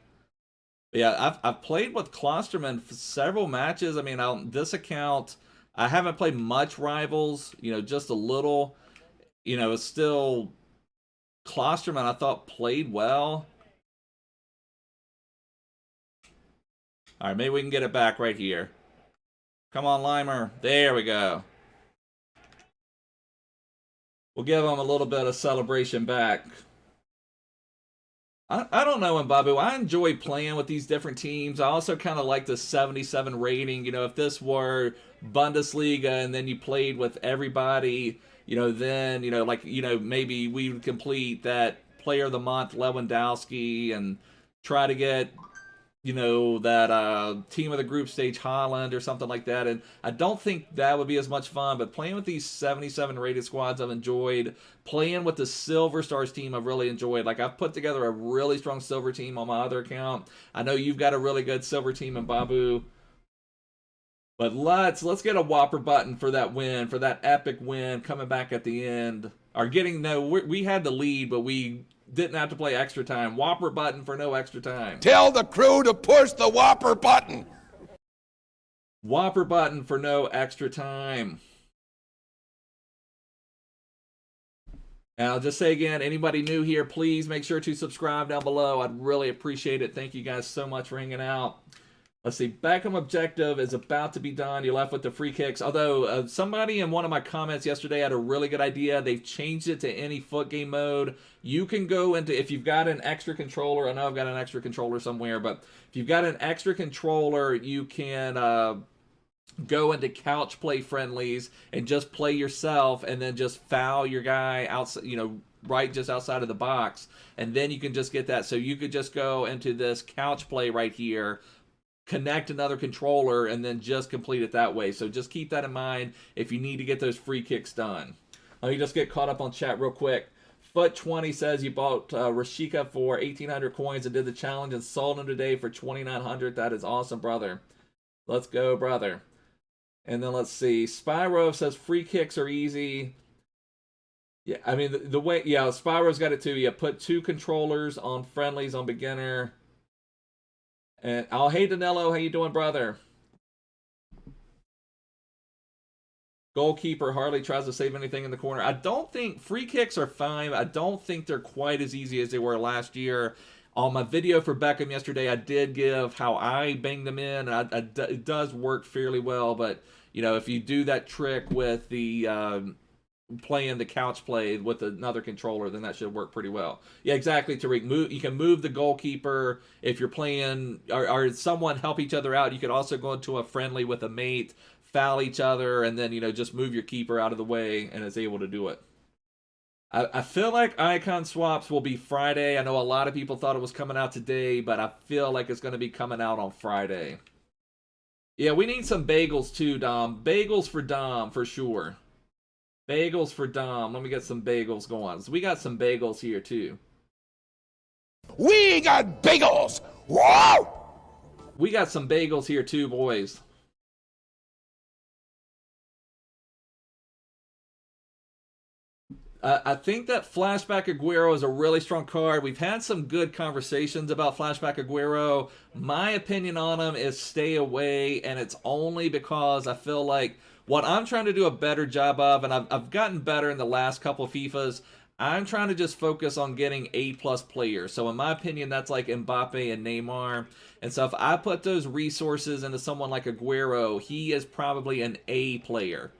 Yeah, I've played with Klosterman for several matches. I mean, on this account, I haven't played much rivals, just a little. It's still Klosterman I thought played well. All right, maybe we can get it back right here. Come on, Limer. There we go. We'll give him a little bit of celebration back. I don't know, Mbappe. I enjoy playing with these different teams. I also kind of like the 77 rating. If this were Bundesliga and then you played with everybody, then, maybe we would complete that Player of the Month, Lewandowski, and try to get, that team of the group stage, Holland, or something like that. And I don't think that would be as much fun, but playing with these 77 rated squads I've enjoyed. Playing with the Silver Stars team I've really enjoyed. Like, I've put together a really strong Silver team on my other account. I know you've got a really good Silver team in Babu. But let's get a Whopper button for that win, for that epic win, coming back at the end. We had the lead, but we didn't have to play extra time. Whopper button for no extra time. Tell the crew to push the Whopper button. Whopper button for no extra time. And I'll just say again, anybody new here, please make sure to subscribe down below. I'd really appreciate it. Thank you guys so much for hanging out. Let's see, Beckham objective is about to be done. You're left with the free kicks. Although somebody in one of my comments yesterday had a really good idea. They've changed it to any foot game mode. You can go into, if you've got an extra controller, I know I've got an extra controller somewhere, but if you've got an extra controller, you can go into couch play friendlies and just play yourself and then just foul your guy outside, right just outside of the box. And then you can just get that. So you could just go into this couch play right here, connect another controller, and then just complete it that way. So just keep that in mind if you need to get those free kicks done. Let me just get caught up on chat real quick. Foot20 says you bought Rashika for 1,800 coins and did the challenge and sold him today for 2,900. That is awesome, brother. Let's go, brother. And then let's see. Spyro says free kicks are easy. Yeah, I mean, the way, yeah, Spyro's got it too. You put 2 controllers on friendlies on beginner. And hey Danilo, how you doing, brother? Goalkeeper hardly tries to save anything in the corner. I don't think free kicks are fine. I don't think they're quite as easy as they were last year. On my video for Beckham yesterday, I did give how I banged them in. It does work fairly well, but if you do that trick with the playing the couch play with another controller, then that should work pretty well. Yeah, exactly, Tariq. You can move the goalkeeper if you're playing, or someone help each other out. You could also go into a friendly with a mate, foul each other, and then just move your keeper out of the way, and is able to do it. I feel like icon swaps will be Friday. I know a lot of people thought it was coming out today, but I feel like it's going to be coming out on Friday. Yeah, we need some bagels too, Dom. Bagels for Dom, for sure. Bagels for Dom. Let me get some bagels going. So we got some bagels here too. We got bagels! Whoa! We got some bagels here too, boys. I think that Flashback Aguero is a really strong card. We've had some good conversations about Flashback Aguero. My opinion on him is stay away, and it's only because I feel like what I'm trying to do a better job of, and I've gotten better in the last couple of FIFAs, I'm trying to just focus on getting A-plus players. So in my opinion, that's like Mbappe and Neymar. And so if I put those resources into someone like Aguero, he is probably an A player.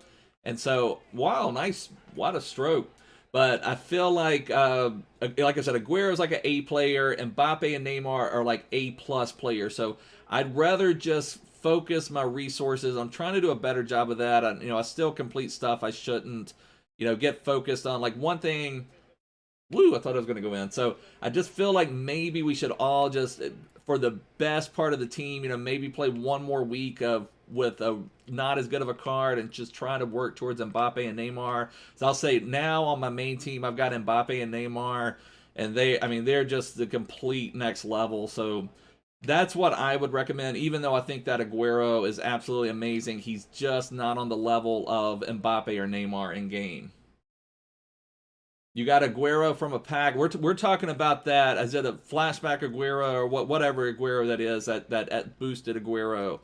And so, wow, nice, what a stroke. But I feel like I said, Aguero is like an A player, Mbappe and Neymar are like A-plus players. So I'd rather just focus my resources. I'm trying to do a better job of that. I still complete stuff I shouldn't, get focused on. Like one thing, woo, I thought I was going to go in. So I just feel like maybe we should all just, for the best part of the team, maybe play one more week of with a not as good of a card and just trying to work towards Mbappe and Neymar. So I'll say now on my main team, I've got Mbappe and Neymar, and they're just the complete next level. So that's what I would recommend, even though I think that Aguero is absolutely amazing. He's just not on the level of Mbappe or Neymar in game. You got Aguero from a pack. We're talking about that. Is it a flashback Aguero or whatever Aguero that is, that boosted Aguero?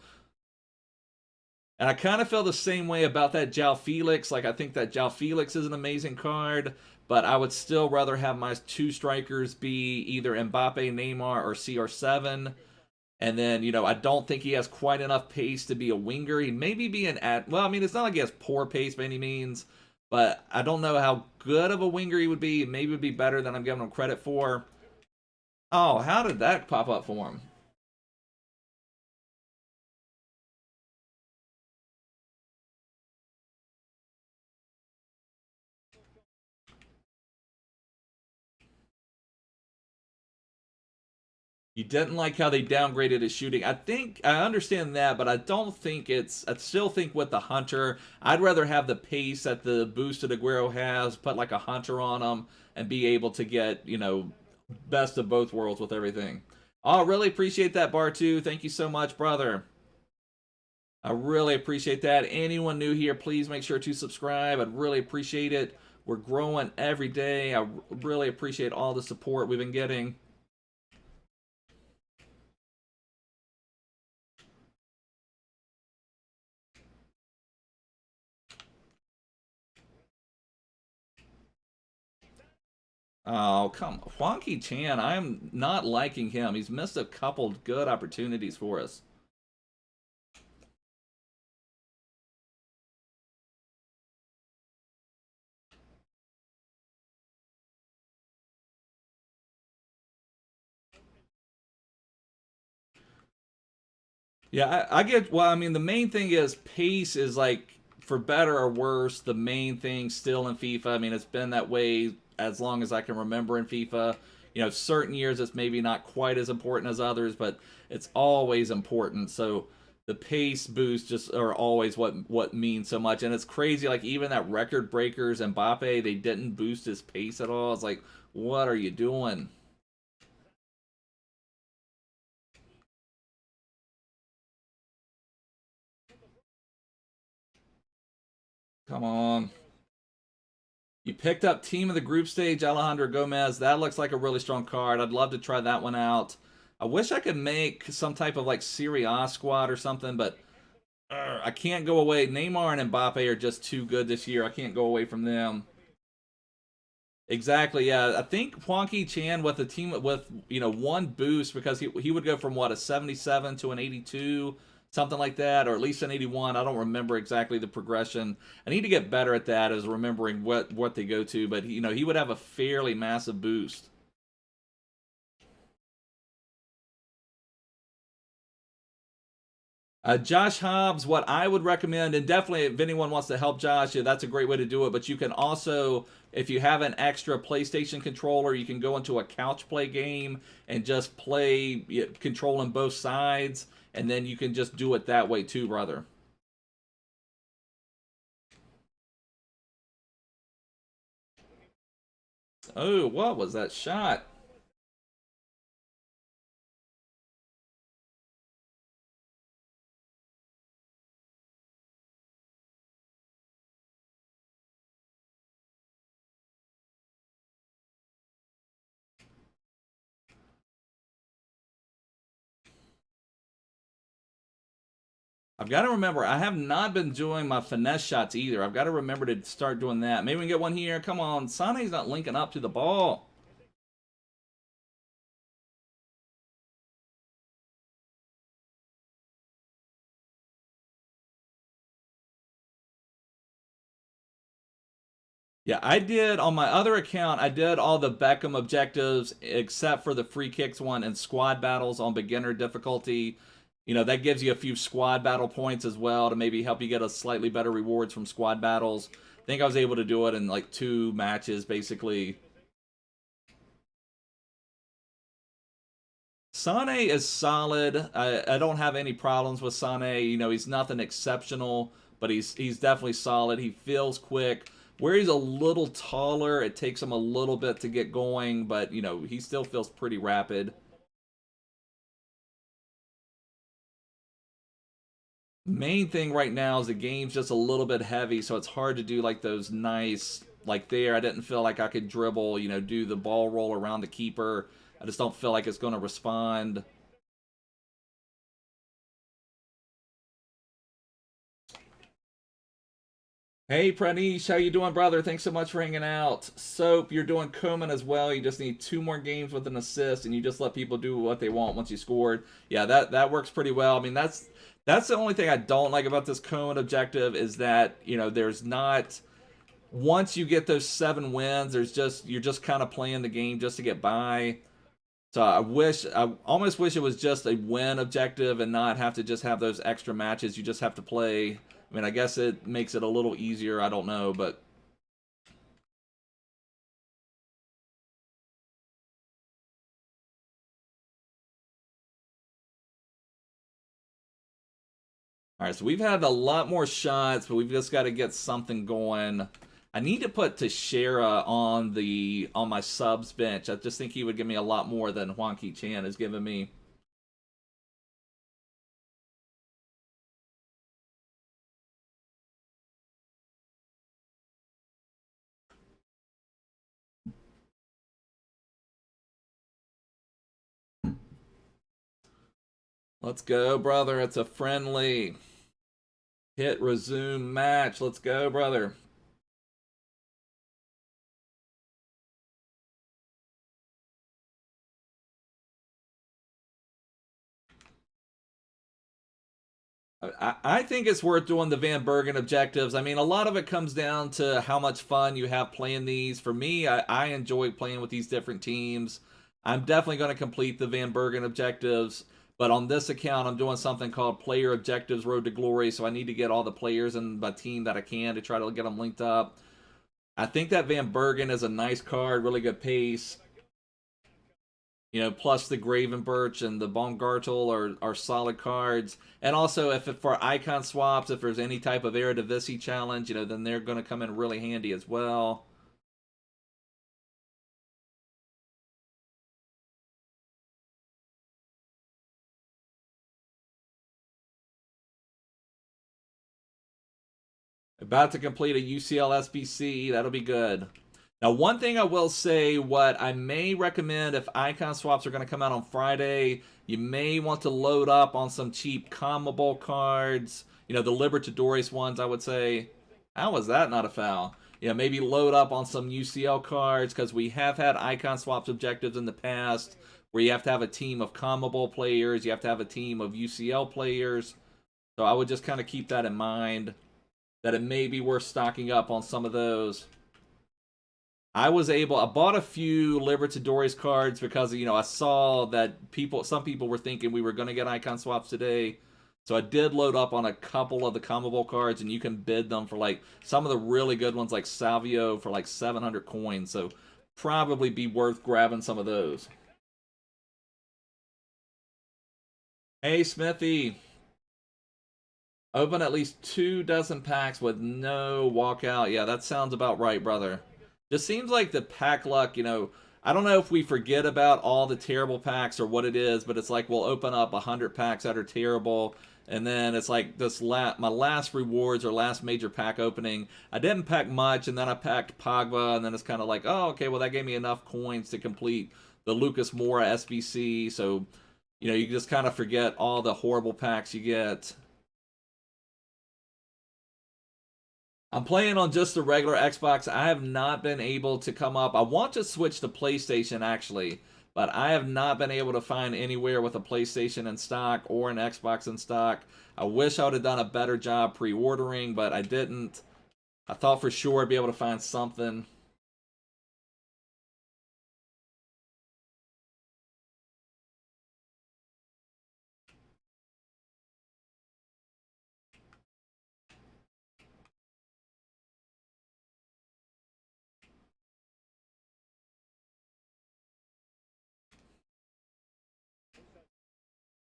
And I kind of feel the same way about that João Felix. Like, I think that João Felix is an amazing card, but I would still rather have my two strikers be either Mbappe, Neymar, or CR7. And then, you know, I don't think he has quite enough pace to be a winger. He maybe be well, I mean, it's not like he has poor pace by any means, but I don't know how good of a winger he would be. Maybe would be better than I'm giving him credit for. Oh, how did that pop up for him? You didn't like how they downgraded his shooting. I understand that, but I don't think I still think with the Hunter, I'd rather have the pace that the boosted Aguero has, put like a Hunter on him, and be able to get, you know, best of both worlds with everything. Oh, really appreciate that, Bar2. Thank you so much, brother. I really appreciate that. Anyone new here, please make sure to subscribe. I'd really appreciate it. We're growing every day. I really appreciate all the support we've been getting. Oh, come on. Hwang Chan, I'm not liking him. He's missed a couple good opportunities for us. Yeah, I get, well, I mean, the main thing is pace is like, for better or worse, the main thing still in FIFA. I mean, it's been that way as long as I can remember in FIFA. You know, certain years it's maybe not quite as important as others, but it's always important. So the pace boosts just are always what means so much. And it's crazy, like even that record breakers Mbappe, they didn't boost his pace at all. It's like, what are you doing? Come on. You picked up Team of the Group Stage, Alejandro Gomez. That looks like a really strong card. I'd love to try that one out. I wish I could make some type of like Serie A squad or something, but I can't go away. Neymar and Mbappe are just too good this year. I can't go away from them. Exactly, yeah. I think Hwang Chan with a team with, you know, one boost, because he would go from what, a 77 to an 82, something like that, or at least an 81. I don't remember exactly the progression. I need to get better at that, as remembering what they go to, but you know, he would have a fairly massive boost. Josh Hobbs, what I would recommend, and definitely if anyone wants to help Josh, yeah, that's a great way to do it. But you can also, if you have an extra PlayStation controller, you can go into a couch play game and just play controlling both sides, and then you can just do it that way too, brother. Oh, what was that shot? I've got to remember, I have not been doing my finesse shots either. I've got to remember to start doing that. Maybe we can get one here. Come on, Sane's not linking up to the ball. Yeah, I did on my other account, I did all the Beckham objectives except for the free kicks one and squad battles on beginner difficulty. You know, that gives you a few squad battle points as well to maybe help you get a slightly better rewards from squad battles. I think I was able to do it in like 2 matches, basically. Sane is solid. I don't have any problems with Sane. You know, he's nothing exceptional, but he's definitely solid. He feels quick. Where he's a little taller, it takes him a little bit to get going, but, you know, he still feels pretty rapid. Main thing right now is the game's just a little bit heavy, so it's hard to do like those nice, like there, I didn't feel like I could dribble, you know, do the ball roll around the keeper. I just don't feel like it's going to respond. Hey Pranish, how you doing, brother? Thanks so much for hanging out. Soap, you're doing Coman as well. You just need 2 more games with an assist, and you just let people do what they want once you scored. Yeah, that works pretty well. I mean, that's the only thing I don't like about this Coman objective is that, you know, there's not, once you get those 7 wins, you're just kind of playing the game just to get by. So I almost wish it was just a win objective and not have to just have those extra matches you just have to play. I mean, I guess it makes it a little easier. I don't know, but all right. So we've had a lot more shots, but we've just got to get something going. I need to put Teixeira on my subs bench. I just think he would give me a lot more than Hwang Ki-chan has given me. Let's go, brother. It's a friendly. Hit resume match. Let's go, brother. I think it's worth doing the Van Bergen objectives. I mean, a lot of it comes down to how much fun you have playing these. For me, I enjoy playing with these different teams. I'm definitely going to complete the Van Bergen objectives, but on this account, I'm doing something called Player Objectives Road to Glory, so I need to get all the players in my team that I can to try to get them linked up. I think that Van Bergen is a nice card, really good pace. You know, plus the Gravenberch and the Baumgartel are solid cards. And also, if it, for icon swaps, if there's any type of Eredivisie challenge, you know, then they're going to come in really handy as well. About to complete a UCL SBC. That'll be good. Now, one thing I will say, what I may recommend if icon swaps are going to come out on Friday, you may want to load up on some cheap CONMEBOL cards. You know, the Libertadores ones, I would say. How was that not a foul? You know, maybe load up on some UCL cards because we have had icon swaps objectives in the past where you have to have a team of CONMEBOL players, you have to have a team of UCL players. So I would just kind of keep that in mind, that it may be worth stocking up on some of those. I bought a few Libertadores cards because, you know, I saw that some people were thinking we were going to get icon swaps today. So I did load up on a couple of the CONMEBOL cards, and you can bid them for, like, some of the really good ones, like Salvio, for, like, 700 coins. So probably be worth grabbing some of those. Hey, Smithy. Open at least 2 dozen packs with no walkout. Yeah, that sounds about right, brother. Just seems like the pack luck, you know, I don't know if we forget about all the terrible packs or what it is, but it's like we'll open up 100 packs that are terrible, and then it's like my last rewards or last major pack opening, I didn't pack much, and then I packed Pogba, and then it's kind of like, oh, okay, well, that gave me enough coins to complete the Lucas Moura SBC, so, you know, you just kind of forget all the horrible packs you get. I'm playing on just the regular Xbox. I have not been able to come up. I want to switch to PlayStation, actually, but I have not been able to find anywhere with a PlayStation in stock or an Xbox in stock. I wish I would have done a better job pre-ordering, but I didn't. I thought for sure I'd be able to find something.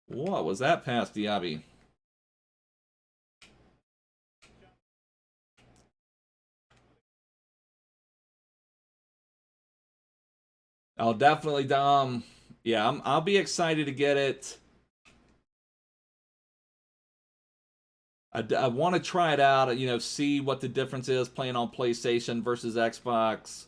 What was that pass, Diaby? Oh, definitely, Dom. Yeah, I'll be excited to get it. I want to try it out, you know, see what the difference is playing on PlayStation versus Xbox.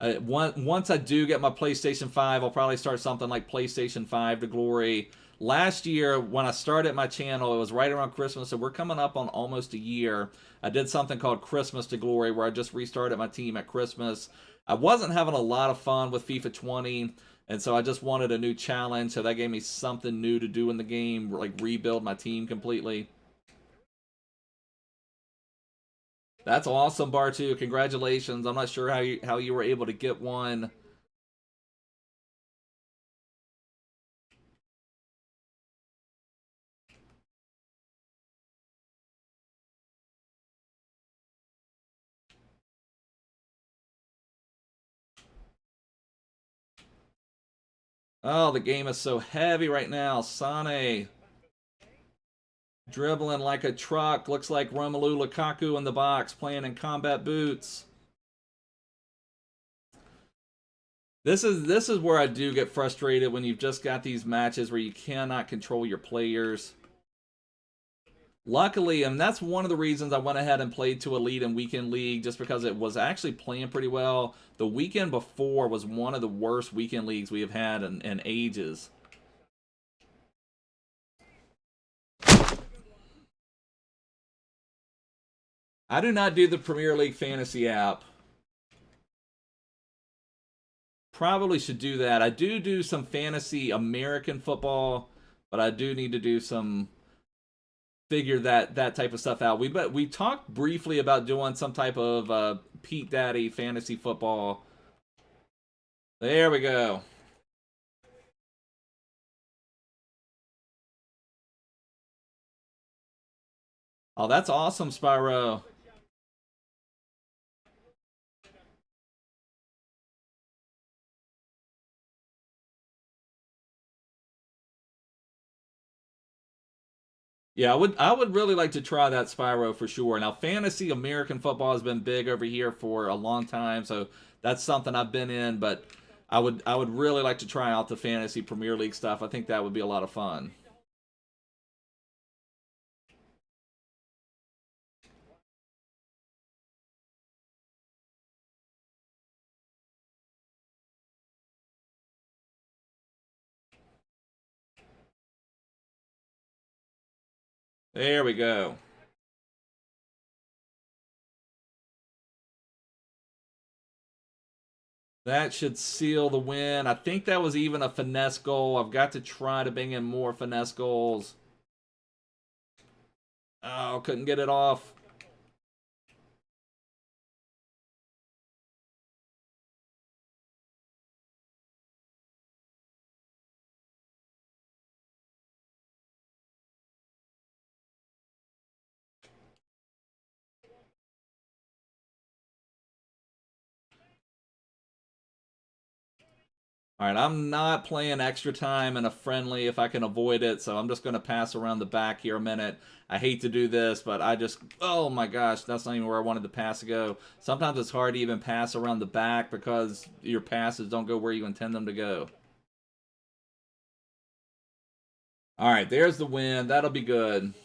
Once I do get my PlayStation 5, I'll probably start something like PlayStation 5 to glory. Last year, when I started my channel, it was right around Christmas, so we're coming up on almost a year. I did something called Christmas to Glory, where I just restarted my team at Christmas. I wasn't having a lot of fun with FIFA 20, and so I just wanted a new challenge, so that gave me something new to do in the game, like rebuild my team completely. That's awesome, Bartu. Congratulations. I'm not sure how you were able to get one. Oh, the game is so heavy right now. Sane dribbling like a truck. Looks like Romelu Lukaku in the box playing in combat boots. This is where I do get frustrated when you've just got these matches where you cannot control your players. Luckily, and that's one of the reasons I went ahead and played to Elite and Weekend League, just because it was actually playing pretty well. The weekend before was one of the worst weekend leagues we have had in ages. I do not do the Premier League Fantasy app. Probably should do that. I do some fantasy American football, but I do need to do some figure that type of stuff out. We talked briefly about doing some type of Pete Daddy fantasy football. There we go. Oh, that's awesome, Spyro. Yeah, I would really like to try that Spyro for sure. Now, fantasy American football has been big over here for a long time, so that's something I've been in, but I would really like to try out the fantasy Premier League stuff. I think that would be a lot of fun. There we go. That should seal the win. I think that was even a finesse goal. I've got to try to bring in more finesse goals. Oh, couldn't get it off. All right, I'm not playing extra time in a friendly if I can avoid it, so I'm just going to pass around the back here a minute. I hate to do this, but oh my gosh, that's not even where I wanted the pass to go. Sometimes it's hard to even pass around the back because your passes don't go where you intend them to go. All right, there's the win. That'll be good.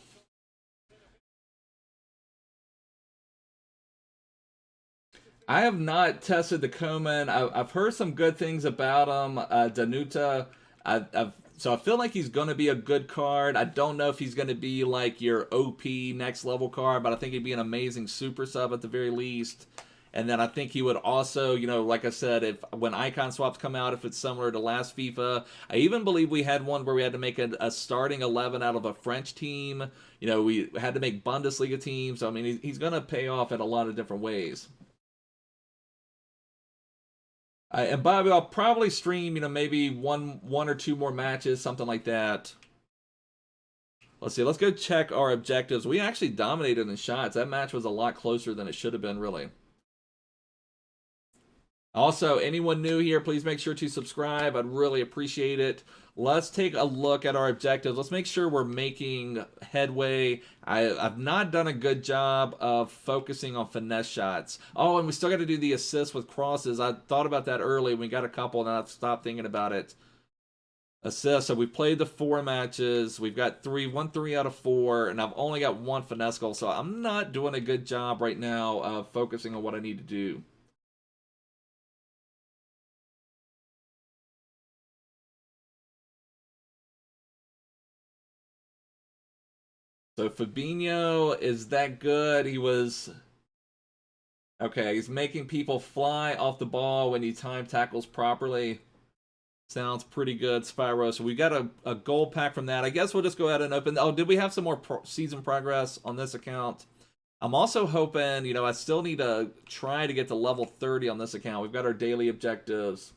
I have not tested the Coman. I've heard some good things about him. Danuta, so I feel like he's going to be a good card. I don't know if he's going to be like your OP next level card, but I think he'd be an amazing super sub at the very least. And then I think he would also, you know, like I said, when icon swaps come out, if it's similar to last FIFA, I even believe we had one where we had to make a starting 11 out of a French team. You know, we had to make Bundesliga teams. So, I mean, he's going to pay off in a lot of different ways. And Bobby, I'll probably stream, you know, maybe one or two more matches, something like that. Let's see. Let's go check our objectives. We actually dominated in shots. That match was a lot closer than it should have been, really. Also, anyone new here, please make sure to subscribe. I'd really appreciate it. let's take a look at our objectives. Let's make sure we're making headway. I've not done a good job of focusing on finesse shots. Oh, and we still got to do the assists with crosses. I thought about that early. We got a couple, and I've stopped thinking about it. Assists. So we played the 4 matches. We've got 3 out of 4, and I've only got 1 finesse goal. So I'm not doing a good job right now of focusing on what I need to do. So Fabinho is that good? He was... Okay, he's making people fly off the ball when he time tackles properly. Sounds pretty good, Spyro. So we got a gold pack from that. I guess we'll just go ahead and open... Oh, did we have some more season progress on this account? I'm also hoping, you know, I still need to try to get to level 30 on this account. We've got our daily objectives.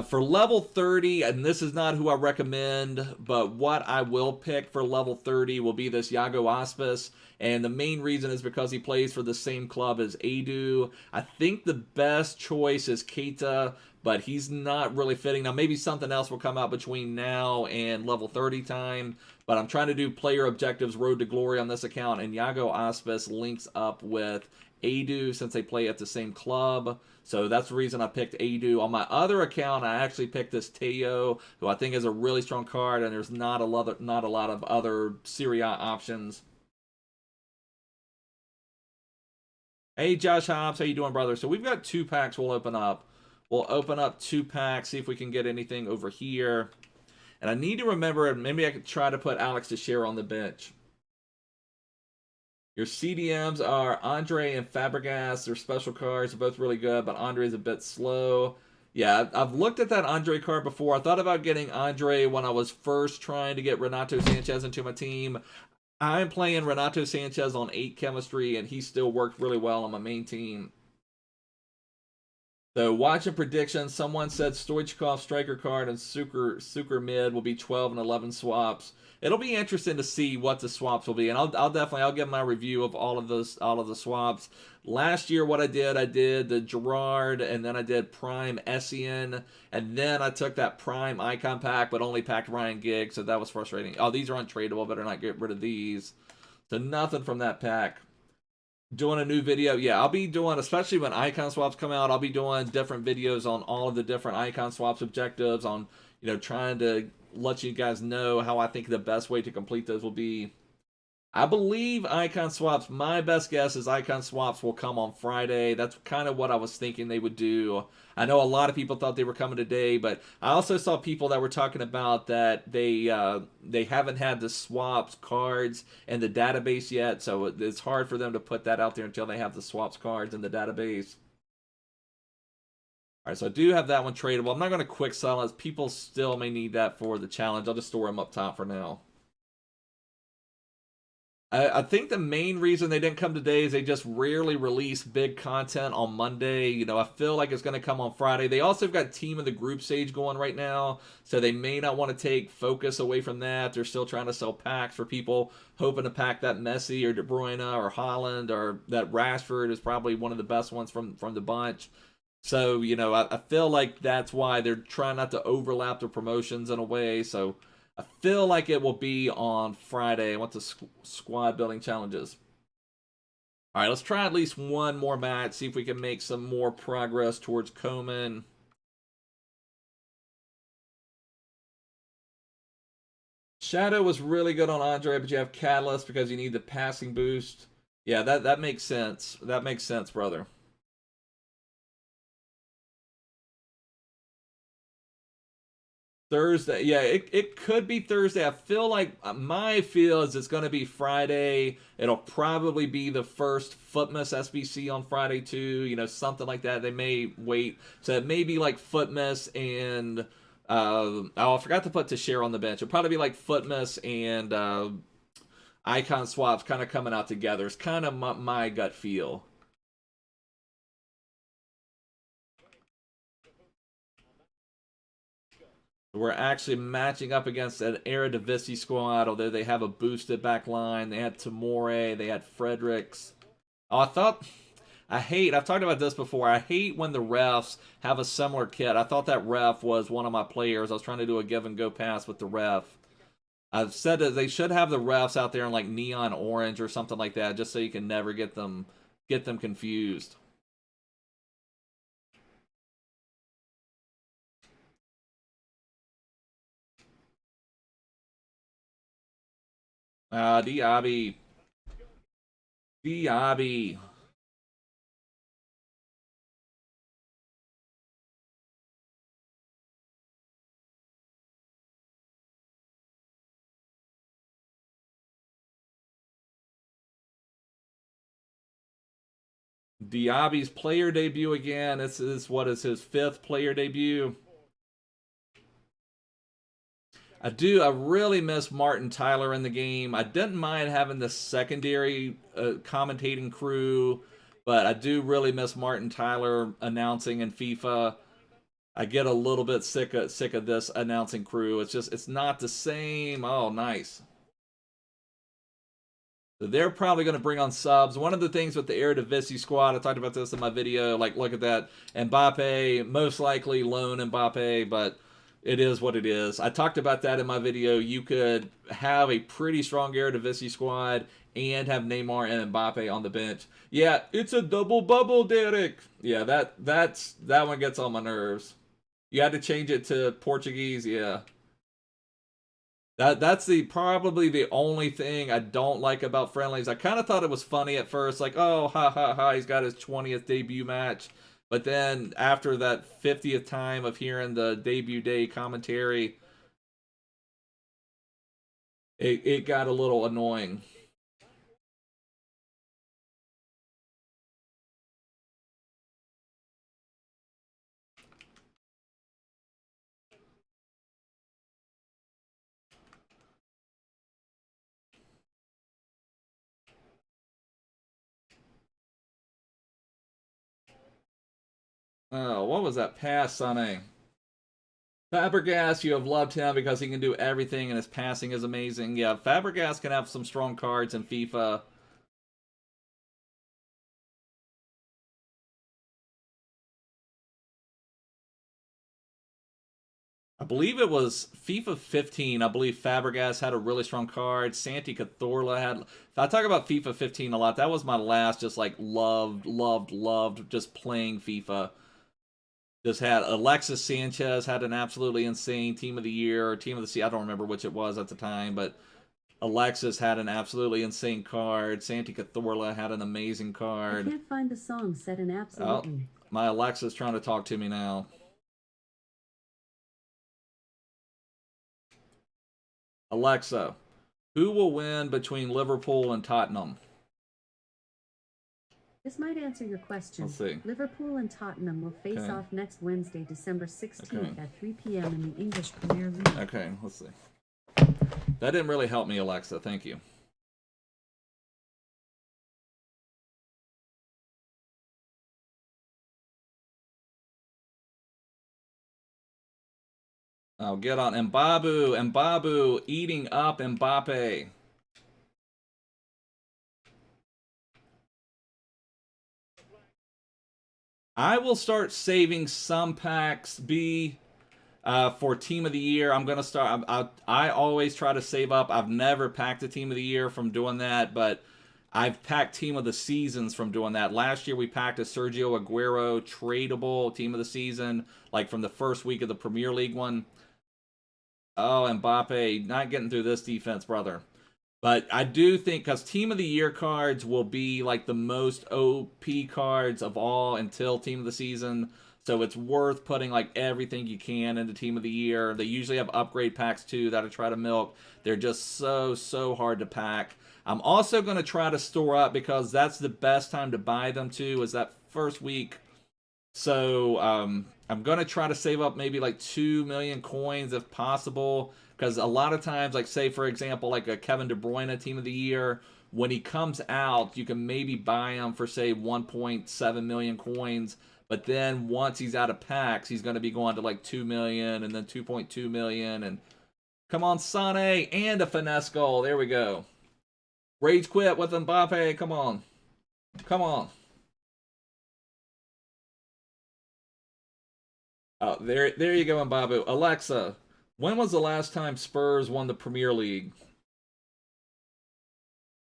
For level 30, and this is not who I recommend, but what I will pick for level 30 will be this Iago Aspas, and the main reason is because he plays for the same club as Edu. I think the best choice is Kante, but he's not really fitting. Now, maybe something else will come out between now and level 30 time, but I'm trying to do player objectives Road to Glory on this account, and Iago Aspas links up with Edu since they play at the same club. So that's the reason I picked Edu. On my other account, I actually picked this Teo, who I think is a really strong card, and there's not a lot of other Serie A options. Hey, Josh Hobbs, how you doing, brother? So we've got 2 packs we'll open up. We'll open up 2 packs, see if we can get anything over here. And I need to remember, maybe I could try to put Alex Teixeira on the bench. Your CDMs are Andre and Fabregas. They're special cards. They're both really good, but Andre's a bit slow. Yeah, I've looked at that Andre card before. I thought about getting Andre when I was first trying to get Renato Sanches into my team. I'm playing Renato Sanches on 8 chemistry, and he still worked really well on my main team. So, watching predictions, someone said Stoichkov striker card and Suker mid will be 12 and 11 swaps. It'll be interesting to see what the swaps will be, and I'll give my review of all of the swaps. Last year, what I did the Gerard, and then I did Prime Essien, and then I took that Prime Icon pack, but only packed Ryan Giggs, so that was frustrating. Oh, these are untradeable, better not get rid of these. So nothing from that pack. Doing a new video, yeah, I'll be doing, especially when icon swaps come out, I'll be doing different videos on all of the different icon swaps objectives, on, you know, trying to let you guys know how I think the best way to complete those will be. I believe icon swaps, my best guess is icon swaps will come on Friday. That's kind of what I was thinking they would do. I know a lot of people thought they were coming today, but I also saw people that were talking about that they haven't had the swaps cards in the database yet, so it's hard for them to put that out there until they have the swaps cards in the database. All right, so I do have that one tradable. I'm not going to quick sell it. People still may need that for the challenge. I'll just store them up top for now. I think the main reason they didn't come today is they just rarely release big content on Monday. You know, I feel like it's going to come on Friday. They also have got Team of the Group Stage going right now, so they may not want to take focus away from that. They're still trying to sell packs for people hoping to pack that Messi or De Bruyne or Haaland, or that Rashford is probably one of the best ones from the bunch. So, you know, I feel like that's why they're trying not to overlap the promotions in a way, so I feel like it will be on Friday. I want the squad building challenges. All right, let's try at least one more match, see if we can make some more progress towards Coman. Shadow was really good on Andre, but you have Catalyst because you need the passing boost. Yeah, that makes sense. That makes sense, brother. Thursday, yeah, it could be Thursday. I feel like my feel is it's going to be Friday. It'll probably be the first Footmas SBC on Friday too. You know, something like that. They may wait, so it may be like Footmas and oh, I forgot to put Teixeira on the bench. It'll probably be like Footmas and icon swaps kind of coming out together. It's kind of my gut feel. We're actually matching up against an Eredivisie squad, although they have a boosted back line. They had Tamore, they had Fredericks. Oh, I've talked about this before, I hate when the refs have a similar kit. I thought that ref was one of my players. I was trying to do a give and go pass with the ref. I've said that they should have the refs out there in like neon orange or something like that, just so you can never get them confused. Diaby. Diaby. Diaby's player debut again. This is, what is his 5th player debut? I really miss Martin Tyler in the game. I didn't mind having the secondary commentating crew, but I do really miss Martin Tyler announcing in FIFA. I get a little bit sick of this announcing crew. It's not the same. Oh, nice. So they're probably going to bring on subs. One of the things with the Eredivisie squad, I talked about this in my video, like, look at that. Mbappe, most likely loan Mbappe, but it is what it is. I talked about that in my video. You could have a pretty strong Eredivisie squad and have Neymar and Mbappe on the bench. Yeah, it's a double bubble, Derek. Yeah, that one gets on my nerves. You had to change it to Portuguese, yeah. That's probably the only thing I don't like about friendlies. I kind of thought it was funny at first, like, oh, ha ha ha, he's got his 20th debut match. But then after that 50th time of hearing the debut day commentary, it got a little annoying. Oh, what was that pass, Sonny? Fabregas, you have loved him because he can do everything and his passing is amazing. Yeah, Fabregas can have some strong cards in FIFA. I believe it was FIFA 15. I believe Fabregas had a really strong card. Santi Cazorla had. I talk about FIFA 15 a lot. That was my last, just like loved just playing FIFA. Just had Alexis Sanches had an absolutely insane team of the year or team of the season. I don't remember which it was at the time, but Alexis had an absolutely insane card. Santi Cazorla had an amazing card. I can't find the song set in absolutely. Oh, my Alexa's trying to talk to me now. Alexa, who will win between Liverpool and Tottenham? This might answer your question. Let's see. Liverpool and Tottenham will face off next Wednesday, December 16th at 3 p.m. in the English Premier League. Okay, let's see. That didn't really help me, Alexa. Thank you. Oh, get on Mbappe eating up Mbappe. I will start saving some packs for team of the year. I'm gonna start. I always try to save up. I've never packed a team of the year from doing that, but I've packed team of the seasons from doing that. Last year we packed a Sergio Aguero tradable team of the season, like from the first week of the Premier League one. Oh, Mbappe, not getting through this defense, brother. But I do think, because Team of the Year cards will be like the most OP cards of all until Team of the Season. So it's worth putting like everything you can into Team of the Year. They usually have upgrade packs too that I try to milk. They're just so hard to pack. I'm also going to try to store up, because that's the best time to buy them too, is that first week. So I'm going to try to save up maybe like 2 million coins if possible, because a lot of times, like say for example, like a Kevin De Bruyne Team of the Year, when he comes out, you can maybe buy him for say 1.7 million coins, but then once he's out of packs, he's going to be going to like 2 million and then 2.2 million. And come on, Sane, and a finesse goal. There we go. Rage quit with Mbappe. Come on. Oh, there you go, Mbappe. Alexa, when was the last time Spurs won the Premier League?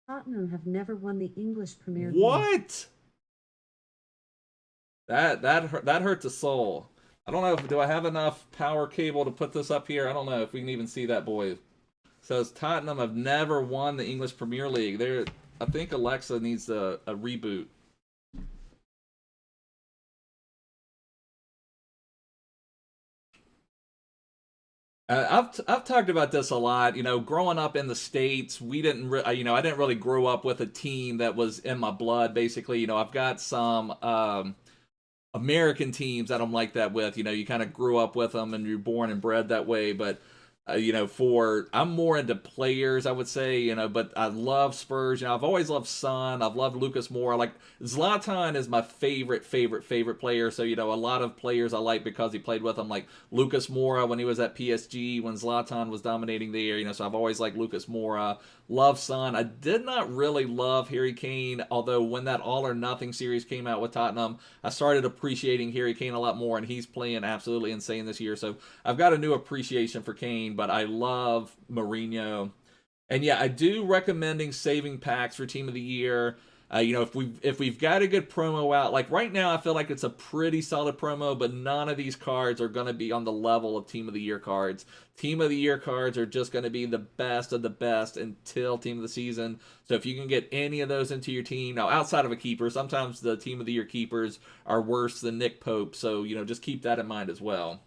Tottenham have never won the English Premier League. What? That hurt the soul. I don't know if do I have enough power cable to put this up here. I don't know if we can even see that, boy. It says Tottenham have never won the English Premier League. I think Alexa needs a reboot. I've talked about this a lot. You know, growing up in the States, we didn't, I didn't really grow up with a team that was in my blood. Basically, you know, I've got some American teams that I'm like that with. You know, you kind of grew up with them and you're born and bred that way. But I'm more into players, I would say, but I love Spurs. You know, I've always loved Son. I've loved Lucas Moura. Like, Zlatan is my favorite player. So, a lot of players I like because he played with them, like Lucas Moura when he was at PSG, when Zlatan was dominating there, so I've always liked Lucas Moura. Love Son. I did not really love Harry Kane, although when that All or Nothing series came out with Tottenham, I started appreciating Harry Kane a lot more, and he's playing absolutely insane this year. So I've got a new appreciation for Kane, but I love Mourinho. And yeah, I do recommending saving packs for Team of the Year. If we've got a good promo out, like right now, I feel like it's a pretty solid promo, but none of these cards are going to be on the level of Team of the Year cards. Team of the Year cards are just going to be the best of the best until Team of the Season. So if you can get any of those into your team, now outside of a keeper, sometimes the Team of the Year keepers are worse than Nick Pope. So, just keep that in mind as well.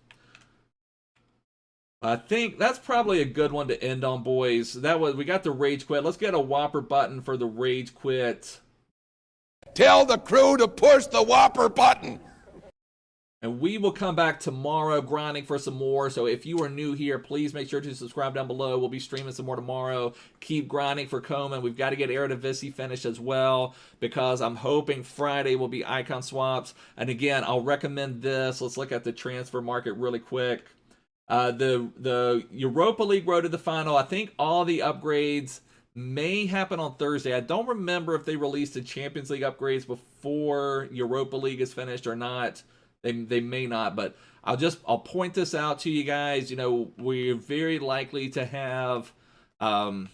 I think that's probably a good one to end on, boys. We got the Rage Quit. Let's get a Whopper button for the Rage Quit. Tell the crew to push the Whopper button. And we will come back tomorrow grinding for some more. So if you are new here, please make sure to subscribe down below. We'll be streaming some more tomorrow. Keep grinding for Coman. We've got to get Eredivisie finished as well, because I'm hoping Friday will be icon swaps. And again, I'll recommend this. Let's look at the transfer market really quick. The Europa League road to the final. I think all the upgrades may happen on Thursday. I don't remember if they released the Champions League upgrades before Europa League is finished or not. They may not, but I'll point this out to you guys. We're very likely to have icon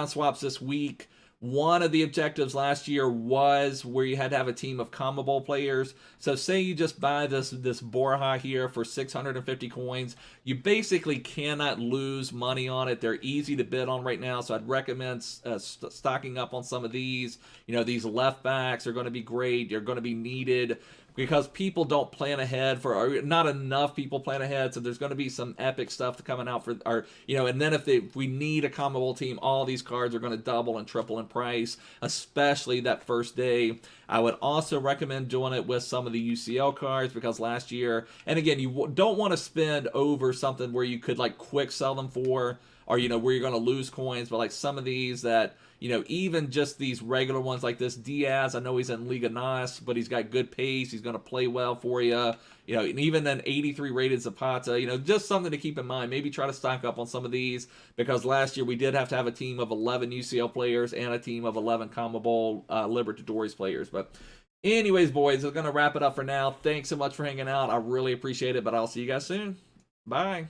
swaps this week. One of the objectives last year was where you had to have a team of CONMEBOL players. So say you just buy this Borja here for 650 coins. You basically cannot lose money on it. They're easy to bid on right now, so I'd recommend stocking up on some of these. These left backs are going to be great. They're going to be needed, because people don't plan ahead or not enough people plan ahead. So there's going to be some epic stuff coming out and then if we need a CONMEBOL team, all these cards are going to double and triple in price, especially that first day. I would also recommend doing it with some of the UCL cards, because last year, and again, you don't want to spend over something where you could like quick sell them for, or where you're going to lose coins, but like some of these that, even just these regular ones like this Diaz, I know he's in Liga NOS, but he's got good pace. He's going to play well for you. And even an 83 rated Zapata, just something to keep in mind. Maybe try to stock up on some of these, because last year we did have to have a team of 11 UCL players and a team of 11 CONMEBOL Libertadores players. But anyways, boys, we're going to wrap it up for now. Thanks so much for hanging out. I really appreciate it, but I'll see you guys soon. Bye.